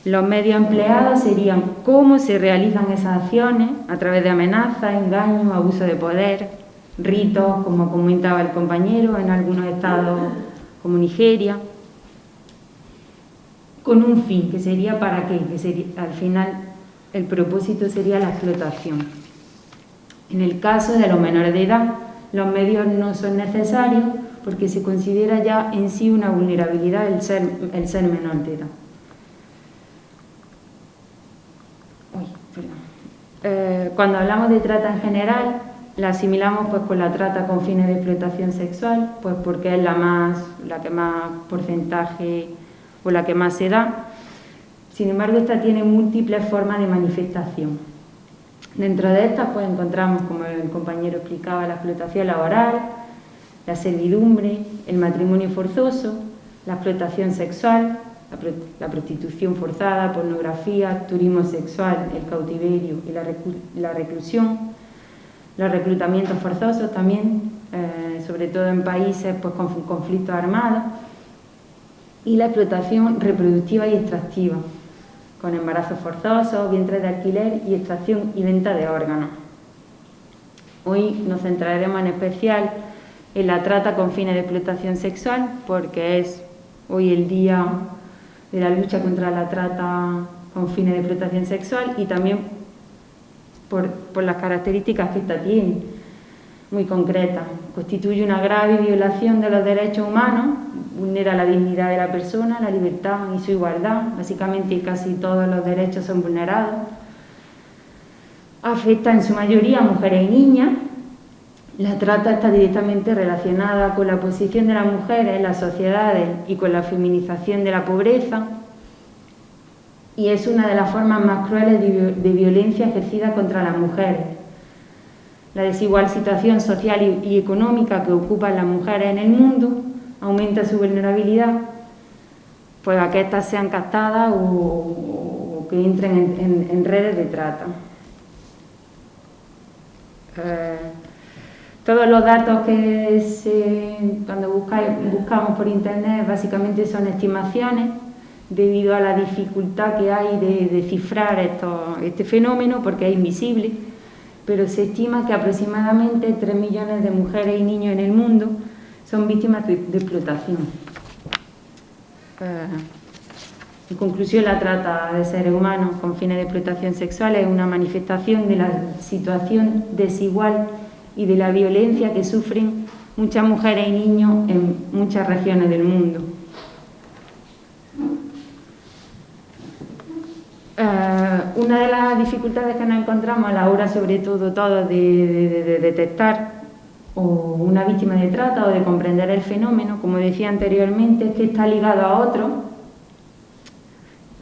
Los medios empleados serían cómo se realizan esas acciones, a través de amenazas, engaños, abuso de poder, ritos, como comentaba el compañero, en algunos estados como Nigeria, con un fin, que sería para qué, que sería, al final el propósito sería la explotación. En el caso de los menores de edad, los medios no son necesarios porque se considera ya en sí una vulnerabilidad el ser menor de edad. Cuando hablamos de trata en general, la asimilamos pues con la trata con fines de explotación sexual, pues porque es la que más porcentaje o la que más se da. Sin embargo, esta tiene múltiples formas de manifestación. Dentro de estas pues encontramos, como el compañero explicaba, la explotación laboral, la servidumbre, el matrimonio forzoso, la explotación sexual, la prostitución forzada, pornografía, turismo sexual, el cautiverio y la reclusión, los reclutamientos forzosos también, sobre todo en países pues, con conflictos armados, y la explotación reproductiva y extractiva, con embarazos forzosos, vientres de alquiler y extracción y venta de órganos. Hoy nos centraremos en especial en la trata con fines de explotación sexual, porque es hoy el día de la lucha contra la trata con fines de explotación sexual y también por las características que esta tiene, muy concretas. Constituye una grave violación de los derechos humanos, vulnera la dignidad de la persona, la libertad y su igualdad. Básicamente casi todos los derechos son vulnerados. Afecta en su mayoría a mujeres y niñas. La trata está directamente relacionada con la posición de las mujeres en las sociedades y con la feminización de la pobreza. y es una de las formas más crueles de violencia ejercida contra las mujeres. La desigual situación social y económica que ocupan las mujeres en el mundo aumenta su vulnerabilidad, pues a que éstas sean captadas o que entren en redes de trata. Todos los datos que cuando buscamos por internet básicamente son estimaciones debido a la dificultad que hay de cifrar este fenómeno porque es invisible, pero se estima que aproximadamente 3 millones de mujeres y niños en el mundo son víctimas de explotación. En conclusión, la trata de seres humanos con fines de explotación sexual es una manifestación de la situación desigual y de la violencia que sufren muchas mujeres y niños en muchas regiones del mundo. Una de las dificultades que nos encontramos a la hora, sobre todo de detectar una víctima de trata o de comprender el fenómeno, como decía anteriormente, es que está ligado a otro,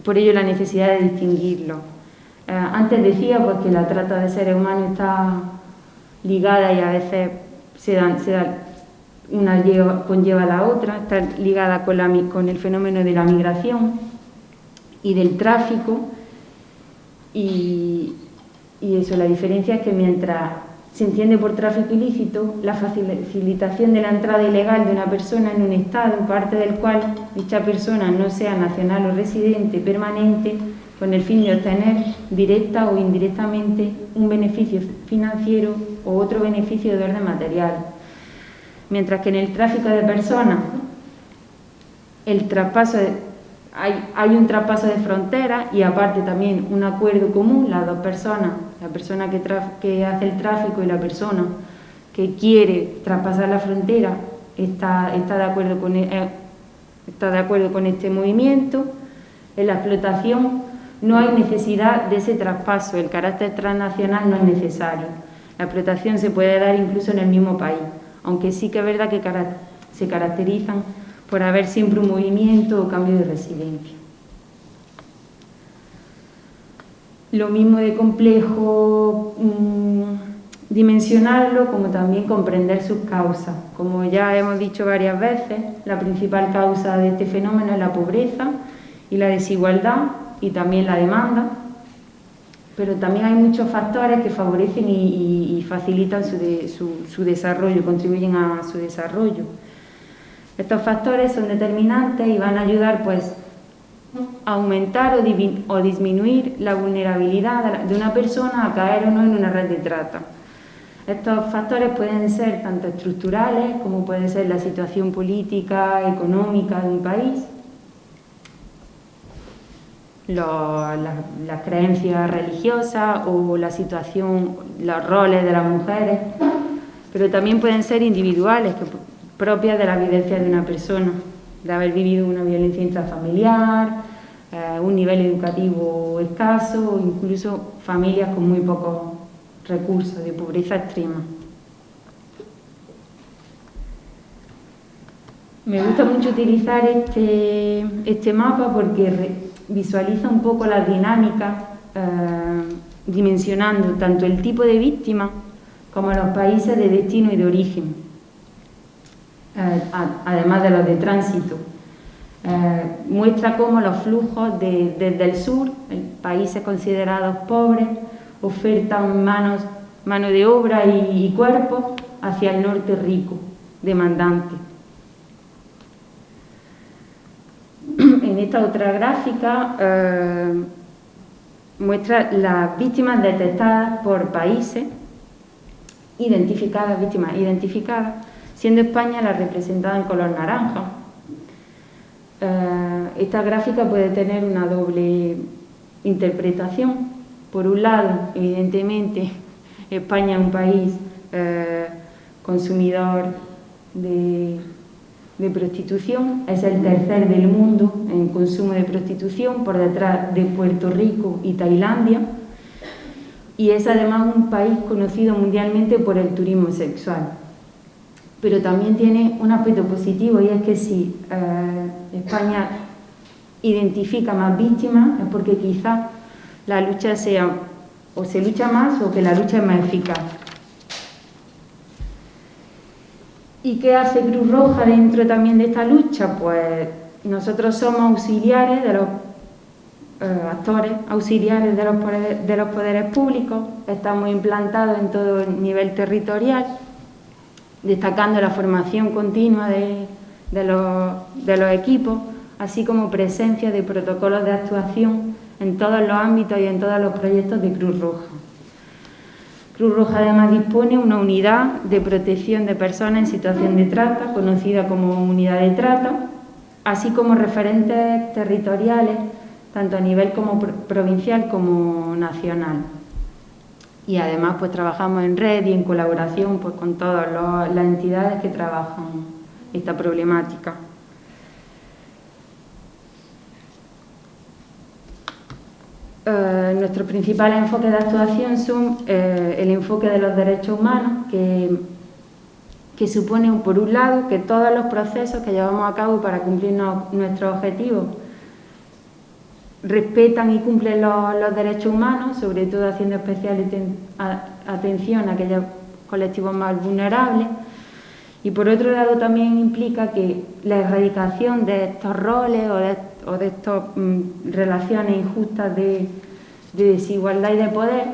por ello la necesidad de distinguirlo. Antes decía pues, que la trata de seres humanos está ligada y a veces una conlleva a la otra, está ligada con el fenómeno de la migración y del tráfico, y eso, la diferencia es que mientras se entiende por tráfico ilícito la facilitación de la entrada ilegal de una persona en un estado, parte del cual dicha persona no sea nacional o residente permanente, con el fin de obtener directa o indirectamente un beneficio financiero o otro beneficio de orden material. Mientras que en el tráfico de personas hay un traspaso de fronteras y aparte también un acuerdo común, las dos personas, la persona que hace el tráfico y la persona que quiere traspasar la frontera está de acuerdo con este movimiento. En la explotación no hay necesidad de ese traspaso, el carácter transnacional no es necesario. La explotación se puede dar incluso en el mismo país, aunque sí que es verdad que se caracterizan por haber siempre un movimiento o cambio de residencia. Lo mismo de complejo dimensionarlo como también comprender sus causas. Como ya hemos dicho varias veces, la principal causa de este fenómeno es la pobreza y la desigualdad y también la demanda, pero también hay muchos factores que favorecen y facilitan su desarrollo, contribuyen a su desarrollo. Estos factores son determinantes y van a ayudar pues, a aumentar o disminuir la vulnerabilidad de una persona a caer o no en una red de trata. Estos factores pueden ser tanto estructurales como puede ser la situación política, económica de un país, las creencias religiosas o la situación, los roles de las mujeres, pero también pueden ser individuales, propias de la vivencia de una persona, de haber vivido una violencia intrafamiliar, un nivel educativo escaso o incluso familias con muy pocos recursos, de pobreza extrema. Me gusta mucho utilizar este mapa porque visualiza un poco las dinámicas, dimensionando tanto el tipo de víctima como los países de destino y de origen, además de los de tránsito. Muestra cómo los flujos desde el sur, países considerados pobres, ofertan mano de obra y cuerpos hacia el norte rico, demandante. En esta otra gráfica muestra las víctimas detectadas por países, víctimas identificadas, siendo España la representada en color naranja. Esta gráfica puede tener una doble interpretación. Por un lado, evidentemente, España es un país consumidor de prostitución, es el tercer del mundo en consumo de prostitución, por detrás de Puerto Rico y Tailandia, y es además un país conocido mundialmente por el turismo sexual. Pero también tiene un aspecto positivo, y es que si España identifica más víctimas es porque quizá la lucha sea o se lucha más o que la lucha es más eficaz. ¿Y qué hace Cruz Roja dentro también de esta lucha? Pues nosotros somos auxiliares de los actores, auxiliares de los poderes públicos, estamos implantados en todo el nivel territorial, destacando la formación continua de los equipos, así como presencia de protocolos de actuación en todos los ámbitos y en todos los proyectos de Cruz Roja. Cruz Roja además dispone una unidad de protección de personas en situación de trata, conocida como unidad de trata, así como referentes territoriales, tanto a nivel como provincial como nacional. Y además pues trabajamos en red y en colaboración pues, con todas las entidades que trabajan esta problemática. Nuestros principales enfoques de actuación son el enfoque de los derechos humanos, que supone, por un lado, que todos los procesos que llevamos a cabo para cumplir nuestros objetivos respetan y cumplen los derechos humanos, sobre todo haciendo especial atención a aquellos colectivos más vulnerables. Y por otro lado también implica que la erradicación de estos roles o de estas relaciones injustas de desigualdad y de poder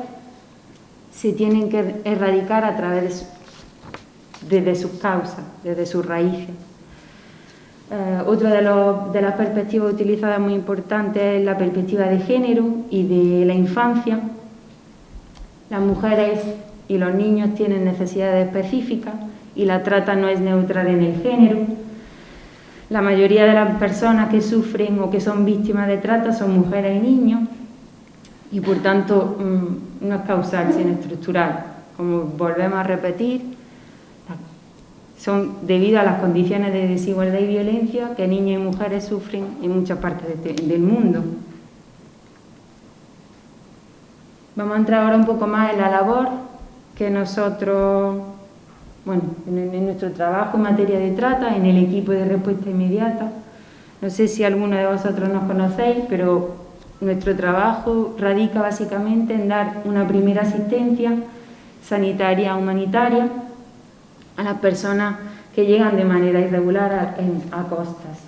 se tienen que erradicar a través desde sus causas, desde sus raíces. Otra de las perspectivas utilizadas muy importante es la perspectiva de género y de la infancia. Las mujeres y los niños tienen necesidades específicas y la trata no es neutral en el género. La mayoría de las personas que sufren o que son víctimas de trata son mujeres y niños y por tanto no es causal sino estructural. Como volvemos a repetir, son debido a las condiciones de desigualdad y violencia que niños y mujeres sufren en muchas partes del mundo. Vamos a entrar ahora un poco más en la labor que nosotros, bueno, en nuestro trabajo en materia de trata, en el equipo de respuesta inmediata. No sé si alguno de vosotros nos conocéis, pero nuestro trabajo radica básicamente en dar una primera asistencia sanitaria humanitaria a las personas que llegan de manera irregular a costas.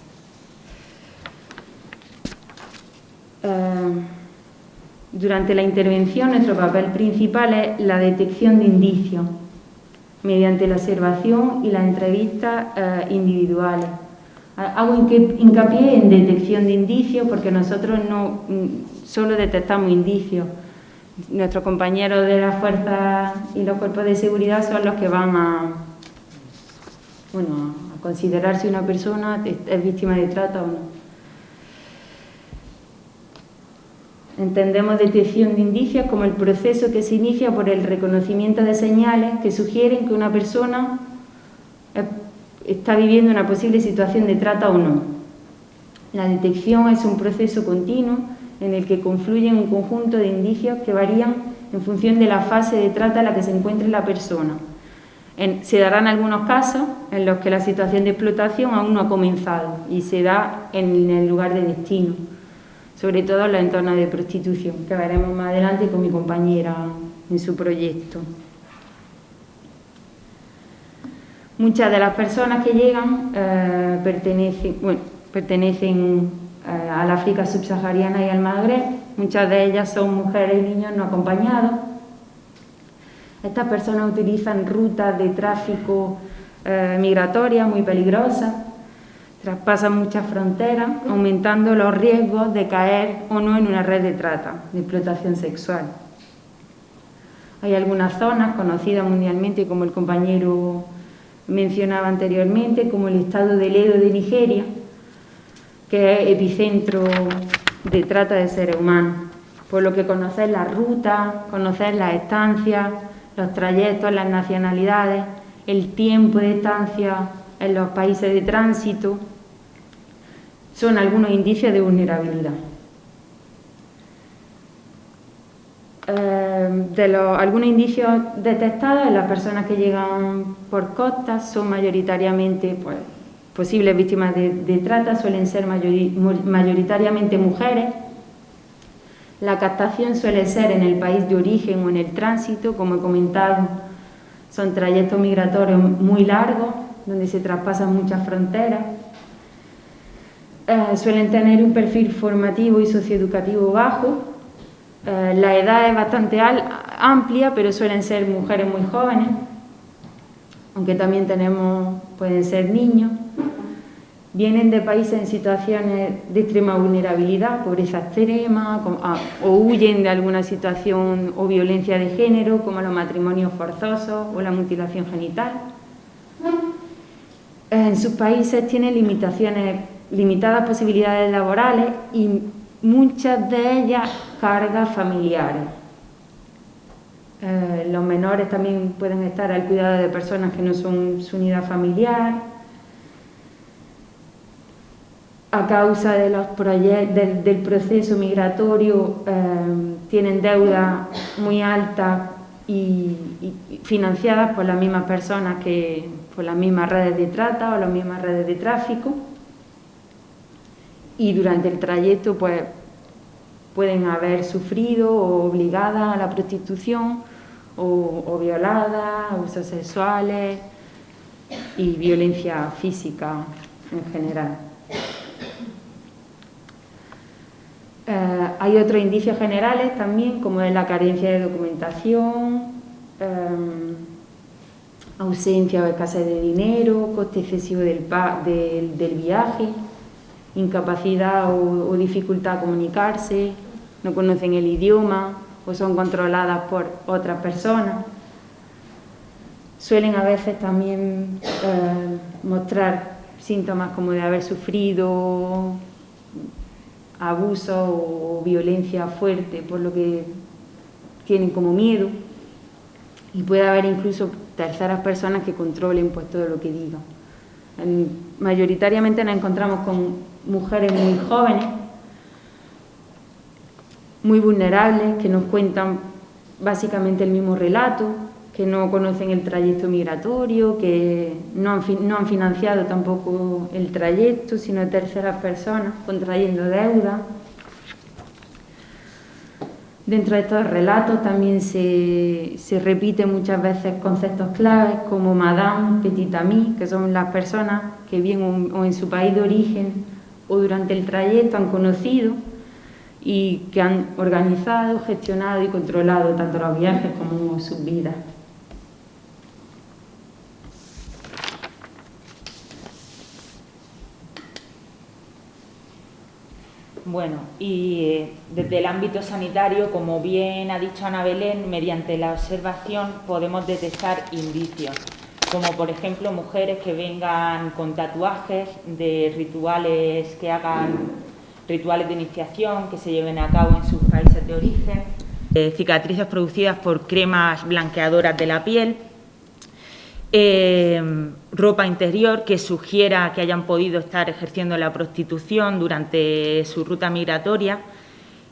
Durante la intervención, nuestro papel principal es la detección de indicios mediante la observación y las entrevistas individuales. Hago hincapié en detección de indicios porque nosotros no solo detectamos indicios. Nuestros compañeros de las fuerzas y los cuerpos de seguridad son los que van a considerar si una persona es víctima de trata o no. Entendemos detección de indicios como el proceso que se inicia por el reconocimiento de señales que sugieren que una persona está viviendo una posible situación de trata o no. La detección es un proceso continuo en el que confluyen un conjunto de indicios que varían en función de la fase de trata en la que se encuentre la persona. Se darán algunos casos en los que la situación de explotación aún no ha comenzado y se da en el lugar de destino, sobre todo en los entornos de prostitución, que veremos más adelante con mi compañera en su proyecto. Muchas de las personas que llegan pertenecen al África subsahariana y al Magreb. Muchas de ellas son mujeres y niños no acompañados. Estas personas utilizan rutas de tráfico migratorias muy peligrosas, traspasan muchas fronteras, aumentando los riesgos de caer o no en una red de trata, de explotación sexual. Hay algunas zonas conocidas mundialmente, como el compañero mencionaba anteriormente, como el estado del Edo de Nigeria, que es epicentro de trata de seres humanos, por lo que conocer las rutas, conocer las estancias, los trayectos, las nacionalidades, el tiempo de estancia en los países de tránsito, son algunos indicios de vulnerabilidad. Algunos indicios detectados en las personas que llegan por costas son mayoritariamente posibles víctimas de trata suelen ser mayoritariamente mujeres. La captación suele ser en el país de origen o en el tránsito, como he comentado, son trayectos migratorios muy largos, donde se traspasan muchas fronteras. Suelen tener un perfil formativo y socioeducativo bajo. La edad es bastante amplia, pero suelen ser mujeres muy jóvenes, aunque también pueden ser niños. Vienen de países en situaciones de extrema vulnerabilidad, pobreza extrema, o huyen de alguna situación o violencia de género, como los matrimonios forzosos o la mutilación genital. En sus países tienen limitadas posibilidades laborales y muchas de ellas cargas familiares. Los menores también pueden estar al cuidado de personas que no son su unidad familiar. A causa de del proceso migratorio, tienen deudas muy altas y financiadas por las mismas personas, por las mismas redes de trata o las mismas redes de tráfico. Y durante el trayecto pues, pueden haber sufrido o obligadas a la prostitución o violadas, abusos sexuales y violencia física en general. Hay otros indicios generales también, como es la carencia de documentación, ausencia o escasez de dinero, coste excesivo del viaje, incapacidad o dificultad a comunicarse, no conocen el idioma o son controladas por otras personas. Suelen a veces también mostrar síntomas como de haber sufrido abuso o violencia fuerte, por lo que tienen como miedo, y puede haber incluso terceras personas que controlen pues todo lo que digan. Mayoritariamente nos encontramos con mujeres muy jóvenes, muy vulnerables, que nos cuentan básicamente el mismo relato, que no conocen el trayecto migratorio, que no han financiado tampoco el trayecto, sino terceras personas contrayendo deuda. Dentro de estos relatos también se repiten muchas veces conceptos claves como madame, petit ami, que son las personas que bien o en su país de origen o durante el trayecto han conocido y que han organizado, gestionado y controlado tanto los viajes como sus vidas. Bueno, y desde el ámbito sanitario, como bien ha dicho Ana Belén, mediante la observación podemos detectar indicios, como por ejemplo mujeres que vengan con tatuajes de rituales, que hagan rituales de iniciación, que se lleven a cabo en sus países de origen, cicatrices producidas por cremas blanqueadoras de la piel, ropa interior que sugiera que hayan podido estar ejerciendo la prostitución durante su ruta migratoria,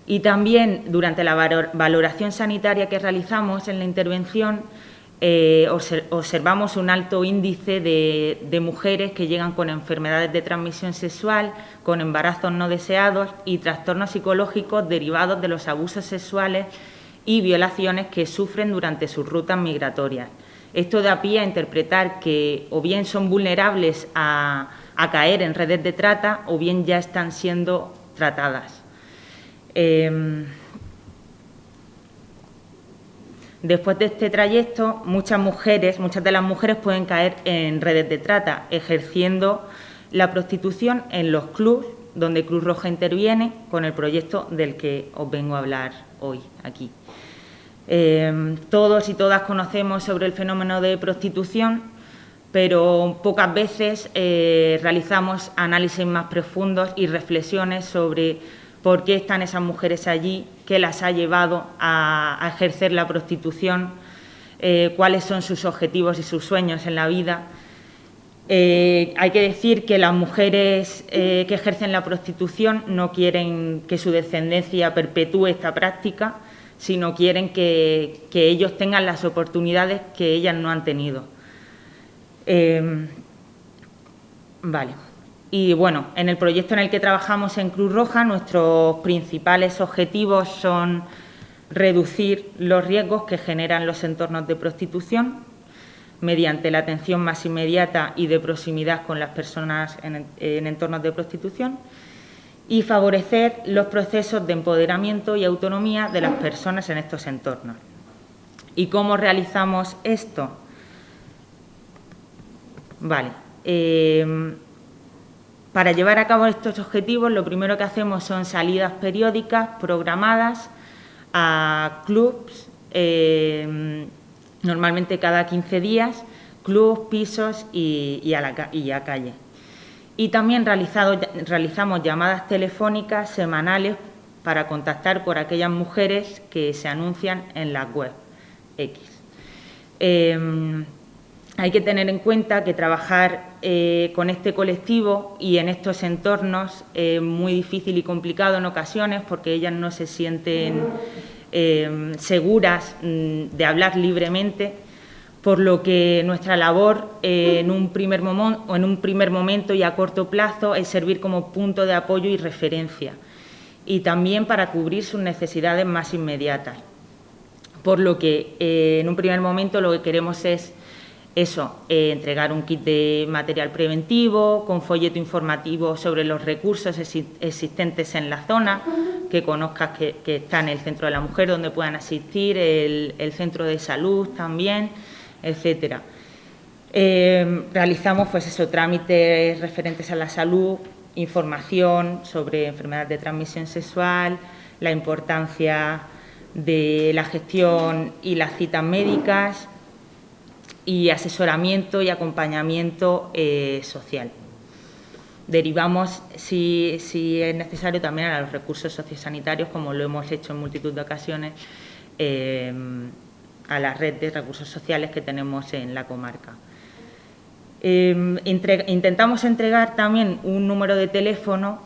y también durante la valoración sanitaria que realizamos en la intervención observamos un alto índice de mujeres que llegan con enfermedades de transmisión sexual, con embarazos no deseados y trastornos psicológicos derivados de los abusos sexuales y violaciones que sufren durante sus rutas migratorias. Esto da pie a interpretar que o bien son vulnerables a caer en redes de trata o bien ya están siendo tratadas. Después de este trayecto, muchas de las mujeres pueden caer en redes de trata, ejerciendo la prostitución en los clubs donde Cruz Roja interviene con el proyecto del que os vengo a hablar hoy aquí. Todos y todas conocemos sobre el fenómeno de prostitución, pero pocas veces realizamos análisis más profundos y reflexiones sobre por qué están esas mujeres allí, qué las ha llevado a ejercer la prostitución, cuáles son sus objetivos y sus sueños en la vida. Hay que decir que las mujeres que ejercen la prostitución no quieren que su descendencia perpetúe esta práctica, sino quieren que ellos tengan las oportunidades que ellas no han tenido. Vale. Y bueno, en el proyecto en el que trabajamos en Cruz Roja, nuestros principales objetivos son reducir los riesgos que generan los entornos de prostitución mediante la atención más inmediata y de proximidad con las personas en entornos de prostitución y favorecer los procesos de empoderamiento y autonomía de las personas en estos entornos. ¿Y cómo realizamos esto? Vale. Para llevar a cabo estos objetivos, lo primero que hacemos son salidas periódicas programadas a clubs, normalmente cada 15 días, clubs, pisos y a calle. Y también realizamos llamadas telefónicas semanales para contactar con aquellas mujeres que se anuncian en la web X. Hay que tener en cuenta que trabajar con este colectivo y en estos entornos es muy difícil y complicado en ocasiones porque ellas no se sienten seguras de hablar libremente, por lo que nuestra labor en un primer momento y a corto plazo es servir como punto de apoyo y referencia y también para cubrir sus necesidades más inmediatas. Por lo que en un primer momento lo que queremos es entregar un kit de material preventivo, con folleto informativo sobre los recursos existentes en la zona, que conozcas que está en el Centro de la Mujer, donde puedan asistir, el Centro de Salud también, etcétera. Realizamos trámites referentes a la salud, información sobre enfermedades de transmisión sexual, la importancia de la gestión y las citas médicas, y asesoramiento y acompañamiento social. Derivamos, si es necesario, también a los recursos sociosanitarios, como lo hemos hecho en multitud de ocasiones, a la red de recursos sociales que tenemos en la comarca. Intentamos entregar también un número de teléfono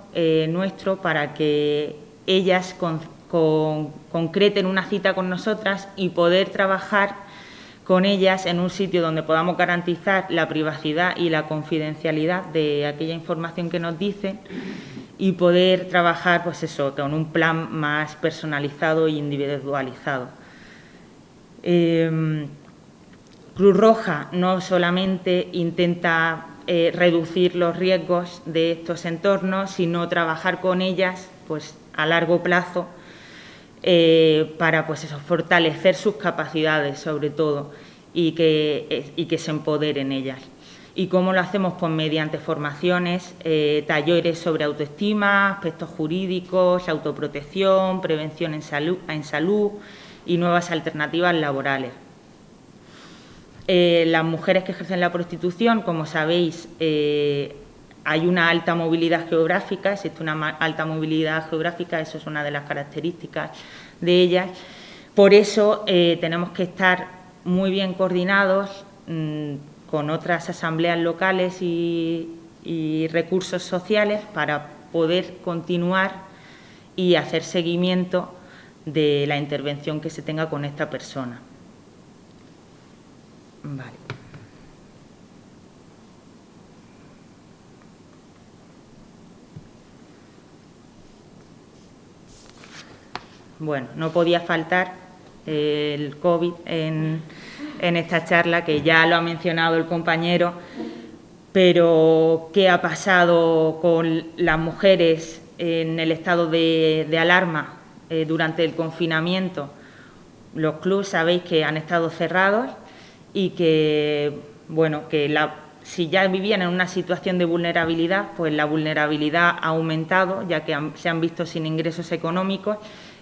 nuestro para que ellas concreten una cita con nosotras y poder trabajar con ellas en un sitio donde podamos garantizar la privacidad y la confidencialidad de aquella información que nos dicen y poder trabajar con un plan más personalizado e individualizado. Cruz Roja no solamente intenta reducir los riesgos de estos entornos, sino trabajar con ellas a largo plazo para fortalecer sus capacidades, sobre todo, y que se empoderen ellas. ¿Y cómo lo hacemos? Pues mediante formaciones, talleres sobre autoestima, aspectos jurídicos, autoprotección, prevención en salud y nuevas alternativas laborales. Las mujeres que ejercen la prostitución, como sabéis, hay una alta movilidad geográfica, existe una alta movilidad geográfica, eso es una de las características de ellas. Por eso tenemos que estar muy bien coordinados con otras asambleas locales y recursos sociales para poder continuar y hacer seguimiento de la intervención que se tenga con esta persona. Vale. Bueno, no podía faltar el COVID en esta charla, que ya lo ha mencionado el compañero, pero ¿qué ha pasado con las mujeres en el estado de alarma durante el confinamiento? Los clubs sabéis que han estado cerrados y que, bueno, si ya vivían en una situación de vulnerabilidad, pues la vulnerabilidad ha aumentado, ya que se han visto sin ingresos económicos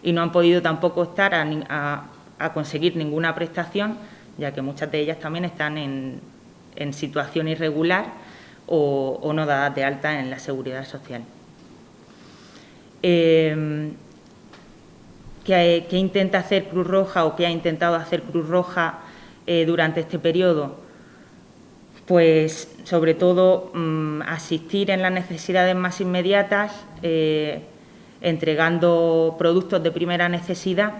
y no han podido tampoco estar a conseguir ninguna prestación, ya que muchas de ellas también están en situación irregular o no dadas de alta en la Seguridad Social. ¿Qué intenta hacer Cruz Roja o qué ha intentado hacer Cruz Roja durante este periodo? Pues, sobre todo, asistir en las necesidades más inmediatas, entregando productos de primera necesidad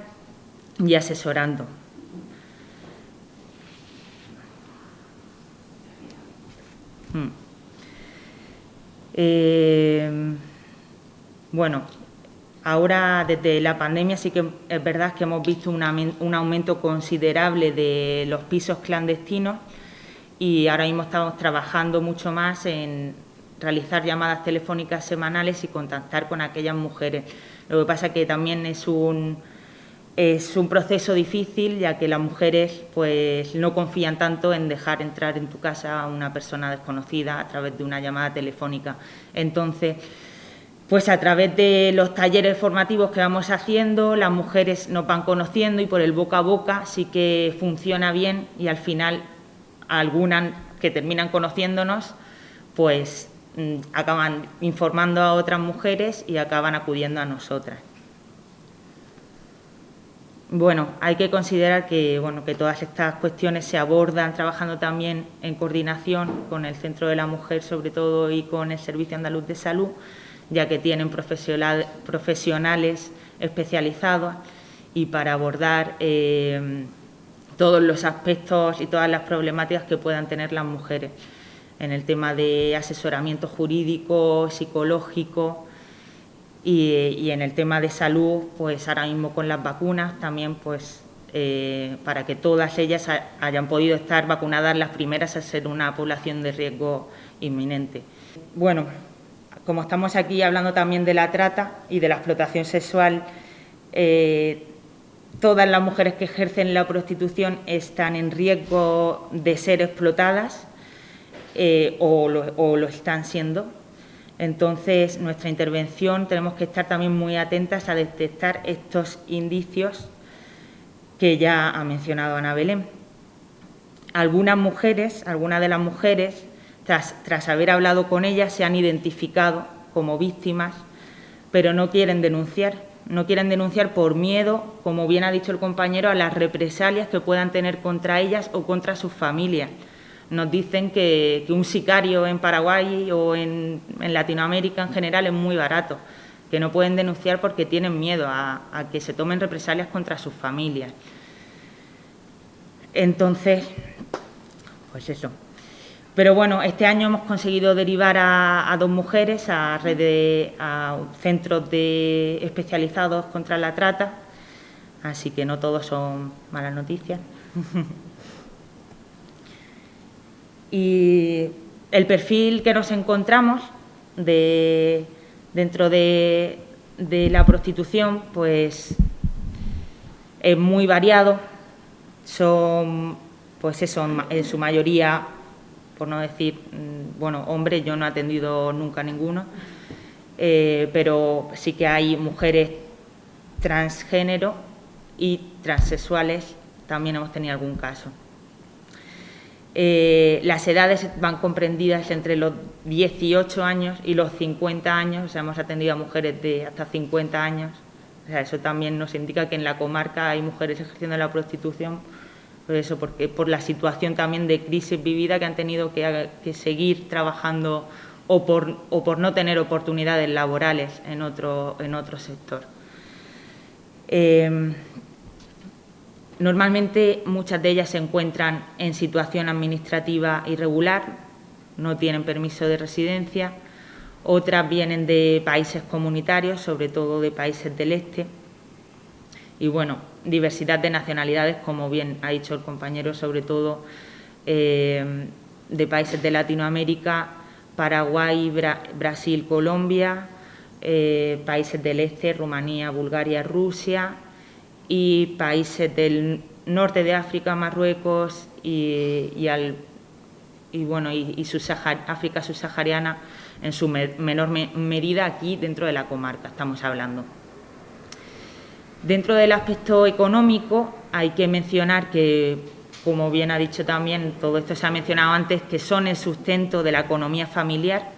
y asesorando. Bueno, ahora desde la pandemia sí que es verdad que hemos visto un aumento considerable de los pisos clandestinos y ahora mismo estamos trabajando mucho más en realizar llamadas telefónicas semanales y contactar con aquellas mujeres. Lo que pasa es que también es un proceso difícil, ya que las mujeres pues no confían tanto en dejar entrar en tu casa a una persona desconocida a través de una llamada telefónica. Entonces, pues a través de los talleres formativos que vamos haciendo, las mujeres nos van conociendo y por el boca a boca sí que funciona bien y al final algunas que terminan conociéndonos pues acaban informando a otras mujeres y acaban acudiendo a nosotras. Bueno, hay que considerar que todas estas cuestiones se abordan trabajando también en coordinación con el Centro de la Mujer, sobre todo, y con el Servicio Andaluz de Salud, ya que tienen profesionales especializados y para abordar todos los aspectos y todas las problemáticas que puedan tener las mujeres en el tema de asesoramiento jurídico, psicológico y en el tema de salud, pues ahora mismo con las vacunas también, pues para que todas ellas hayan podido estar vacunadas las primeras al ser una población de riesgo inminente. Bueno, como estamos aquí hablando también de la trata y de la explotación sexual, todas las mujeres que ejercen la prostitución están en riesgo de ser explotadas o lo están siendo. Entonces, nuestra intervención tenemos que estar también muy atentas a detectar estos indicios que ya ha mencionado Ana Belén. Algunas de las mujeres, tras haber hablado con ellas, se han identificado como víctimas, pero no quieren denunciar. No quieren denunciar por miedo, como bien ha dicho el compañero, a las represalias que puedan tener contra ellas o contra sus familias. Nos dicen que un sicario en Paraguay o en Latinoamérica en general es muy barato, que no pueden denunciar porque tienen miedo a que se tomen represalias contra sus familias. Entonces, pues eso. Pero bueno, este año hemos conseguido derivar a 2 mujeres a centros especializados contra la trata, así que no todos son malas noticias. Y el perfil que nos encontramos dentro de la prostitución, pues es muy variado. Son, pues eso, en su mayoría, por no decir, hombres, yo no he atendido nunca ninguno, pero sí que hay mujeres transgénero y transexuales, también hemos tenido algún caso. Las edades van comprendidas entre los 18 años y los 50 años, o sea, hemos atendido a mujeres de hasta 50 años, o sea, eso también nos indica que en la comarca hay mujeres ejerciendo la prostitución, por eso, porque por la situación también de crisis vivida que han tenido que seguir trabajando o por no tener oportunidades laborales en otro sector. Normalmente muchas de ellas se encuentran en situación administrativa irregular, no tienen permiso de residencia, otras vienen de países comunitarios, sobre todo de países del este, y bueno, diversidad de nacionalidades, como bien ha dicho el compañero, sobre todo de países de Latinoamérica, Paraguay, Brasil, Colombia, países del este, Rumanía, Bulgaria, Rusia, y países del norte de África, Marruecos África subsahariana en su menor medida aquí dentro de la comarca estamos hablando. Dentro del aspecto económico hay que mencionar que, como bien ha dicho también, todo esto se ha mencionado antes, que son el sustento de la economía familiar.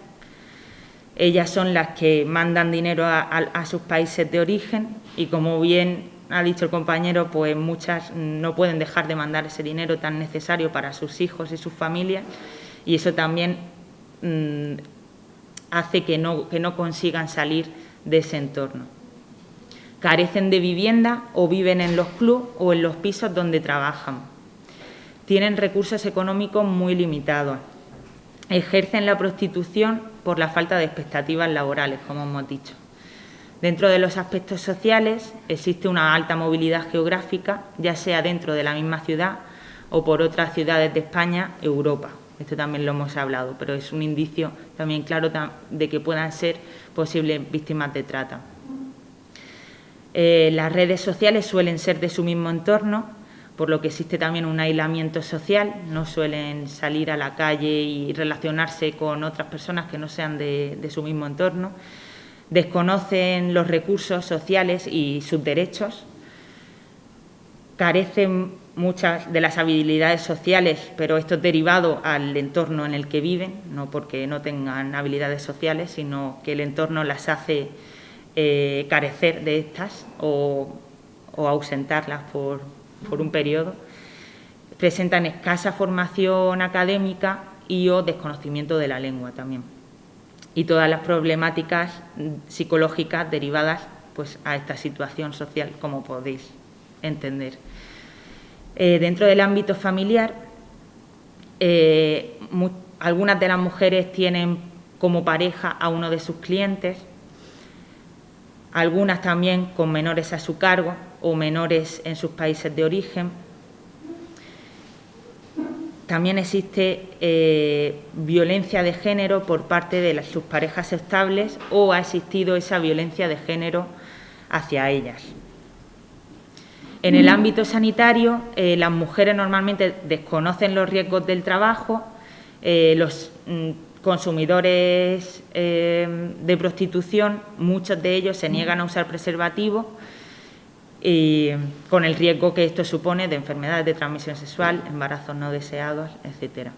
Ellas son las que mandan dinero a sus países de origen y, como bien ha dicho el compañero, pues muchas no pueden dejar de mandar ese dinero tan necesario para sus hijos y sus familias, y eso también hace que no consigan salir de ese entorno. Carecen de vivienda o viven en los clubs o en los pisos donde trabajan. Tienen recursos económicos muy limitados. Ejercen la prostitución por la falta de expectativas laborales, como hemos dicho. Dentro de los aspectos sociales existe una alta movilidad geográfica, ya sea dentro de la misma ciudad o por otras ciudades de España, Europa. Esto también lo hemos hablado, pero es un indicio también claro de que puedan ser posibles víctimas de trata. Las redes sociales suelen ser de su mismo entorno, por lo que existe también un aislamiento social, no suelen salir a la calle y relacionarse con otras personas que no sean de su mismo entorno, desconocen los recursos sociales y sus derechos, carecen muchas de las habilidades sociales, pero esto es derivado al entorno en el que viven, no porque no tengan habilidades sociales, sino que el entorno las hace carecer de estas o ausentarlas por un periodo. Presentan escasa formación académica y o desconocimiento de la lengua también. Y todas las problemáticas psicológicas derivadas pues, a esta situación social, como podéis entender. Dentro del ámbito familiar, algunas de las mujeres tienen como pareja a uno de sus clientes, algunas también con menores a su cargo o menores en sus países de origen. También existe violencia de género por parte de sus parejas estables o ha existido esa violencia de género hacia ellas. En el ámbito sanitario, las mujeres normalmente desconocen los riesgos del trabajo, los consumidores de prostitución, muchos de ellos se niegan a usar preservativo y con el riesgo que esto supone de enfermedades de transmisión sexual, embarazos no deseados, etc.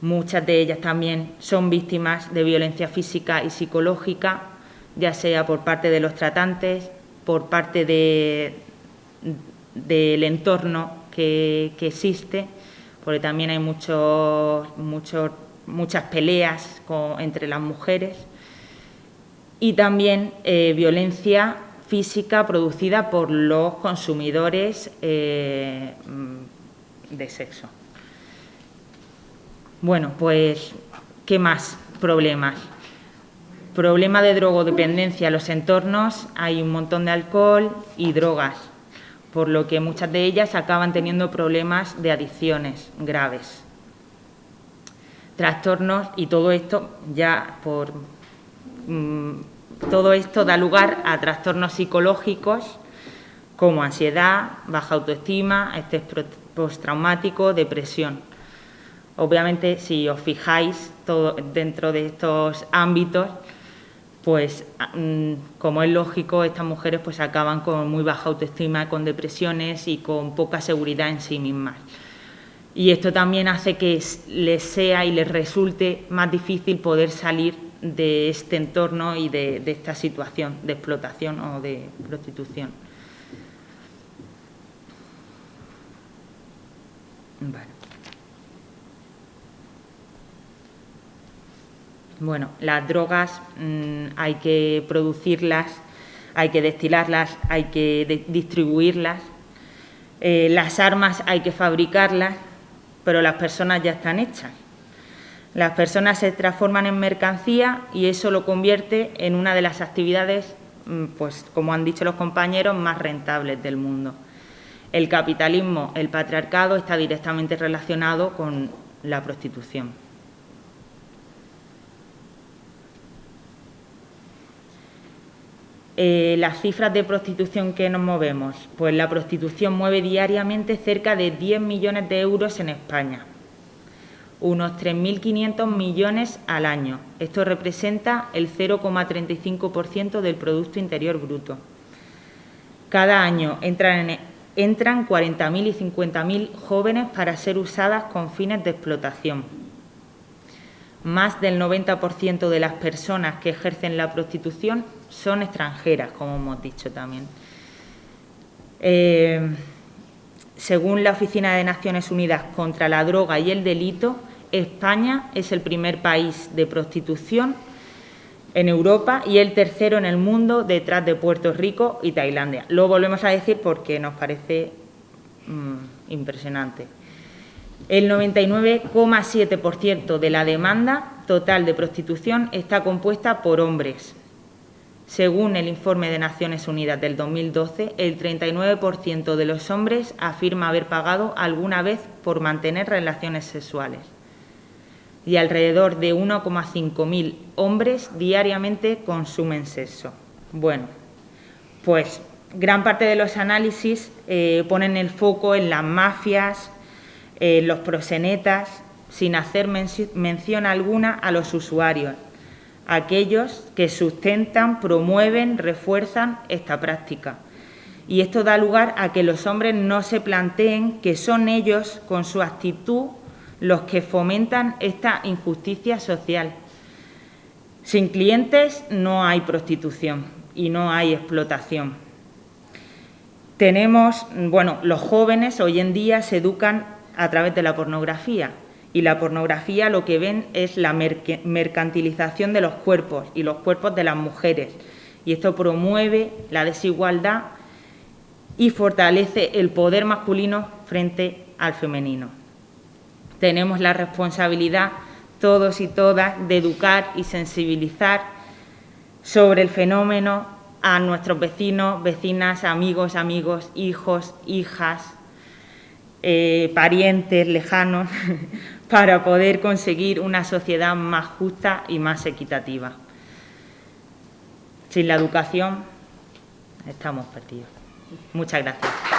Muchas de ellas también son víctimas de violencia física y psicológica, ya sea por parte de los tratantes, por parte del entorno que existe, porque también hay muchas peleas entre las mujeres, y también violencia física producida por los consumidores de sexo. Bueno, pues, ¿qué más problemas? Problema de drogodependencia en los entornos, hay un montón de alcohol y drogas, por lo que muchas de ellas acaban teniendo problemas de adicciones graves. Trastornos y todo esto todo esto da lugar a trastornos psicológicos como ansiedad, baja autoestima, estrés postraumático, depresión. Obviamente, si os fijáis dentro de estos ámbitos, pues como es lógico, estas mujeres pues acaban con muy baja autoestima, con depresiones y con poca seguridad en sí mismas. Y esto también hace que les sea y les resulte más difícil poder salir de este entorno y de esta situación de explotación o de prostitución. Bueno, las drogas hay que producirlas, hay que destilarlas, hay que distribuirlas. Las armas hay que fabricarlas, pero las personas ya están hechas. Las personas se transforman en mercancía y eso lo convierte en una de las actividades, pues como han dicho los compañeros, más rentables del mundo. El capitalismo, el patriarcado, está directamente relacionado con la prostitución. Las cifras de prostitución que nos movemos, pues la prostitución mueve diariamente cerca de 10 millones de euros en España, unos 3.500 millones al año. Esto representa el 0,35% del Producto Interior Bruto. Cada año entran 40.000 y 50.000 jóvenes para ser usadas con fines de explotación. Más del 90% de las personas que ejercen la prostitución son extranjeras, como hemos dicho también. Según la Oficina de Naciones Unidas contra la Droga y el Delito, España es el primer país de prostitución en Europa y el tercero en el mundo, detrás de Puerto Rico y Tailandia. Lo volvemos a decir porque nos parece impresionante. El 99,7% de la demanda total de prostitución está compuesta por hombres. Según el informe de Naciones Unidas del 2012, el 39% de los hombres afirma haber pagado alguna vez por mantener relaciones sexuales y alrededor de 1,5 hombres diariamente consumen sexo. Bueno, pues gran parte de los análisis ponen el foco en las mafias, los proxenetas, sin hacer mención alguna a los usuarios, aquellos que sustentan, promueven, refuerzan esta práctica. Y esto da lugar a que los hombres no se planteen que son ellos, con su actitud, los que fomentan esta injusticia social. Sin clientes no hay prostitución y no hay explotación. Los jóvenes hoy en día se educan a través de la pornografía. Y la pornografía lo que ven es la mercantilización de los cuerpos y los cuerpos de las mujeres. Y esto promueve la desigualdad y fortalece el poder masculino frente al femenino. Tenemos la responsabilidad, todos y todas, de educar y sensibilizar sobre el fenómeno a nuestros vecinos, vecinas, amigos, hijos, hijas, parientes lejanos, para poder conseguir una sociedad más justa y más equitativa. Sin la educación estamos perdidos. Muchas gracias.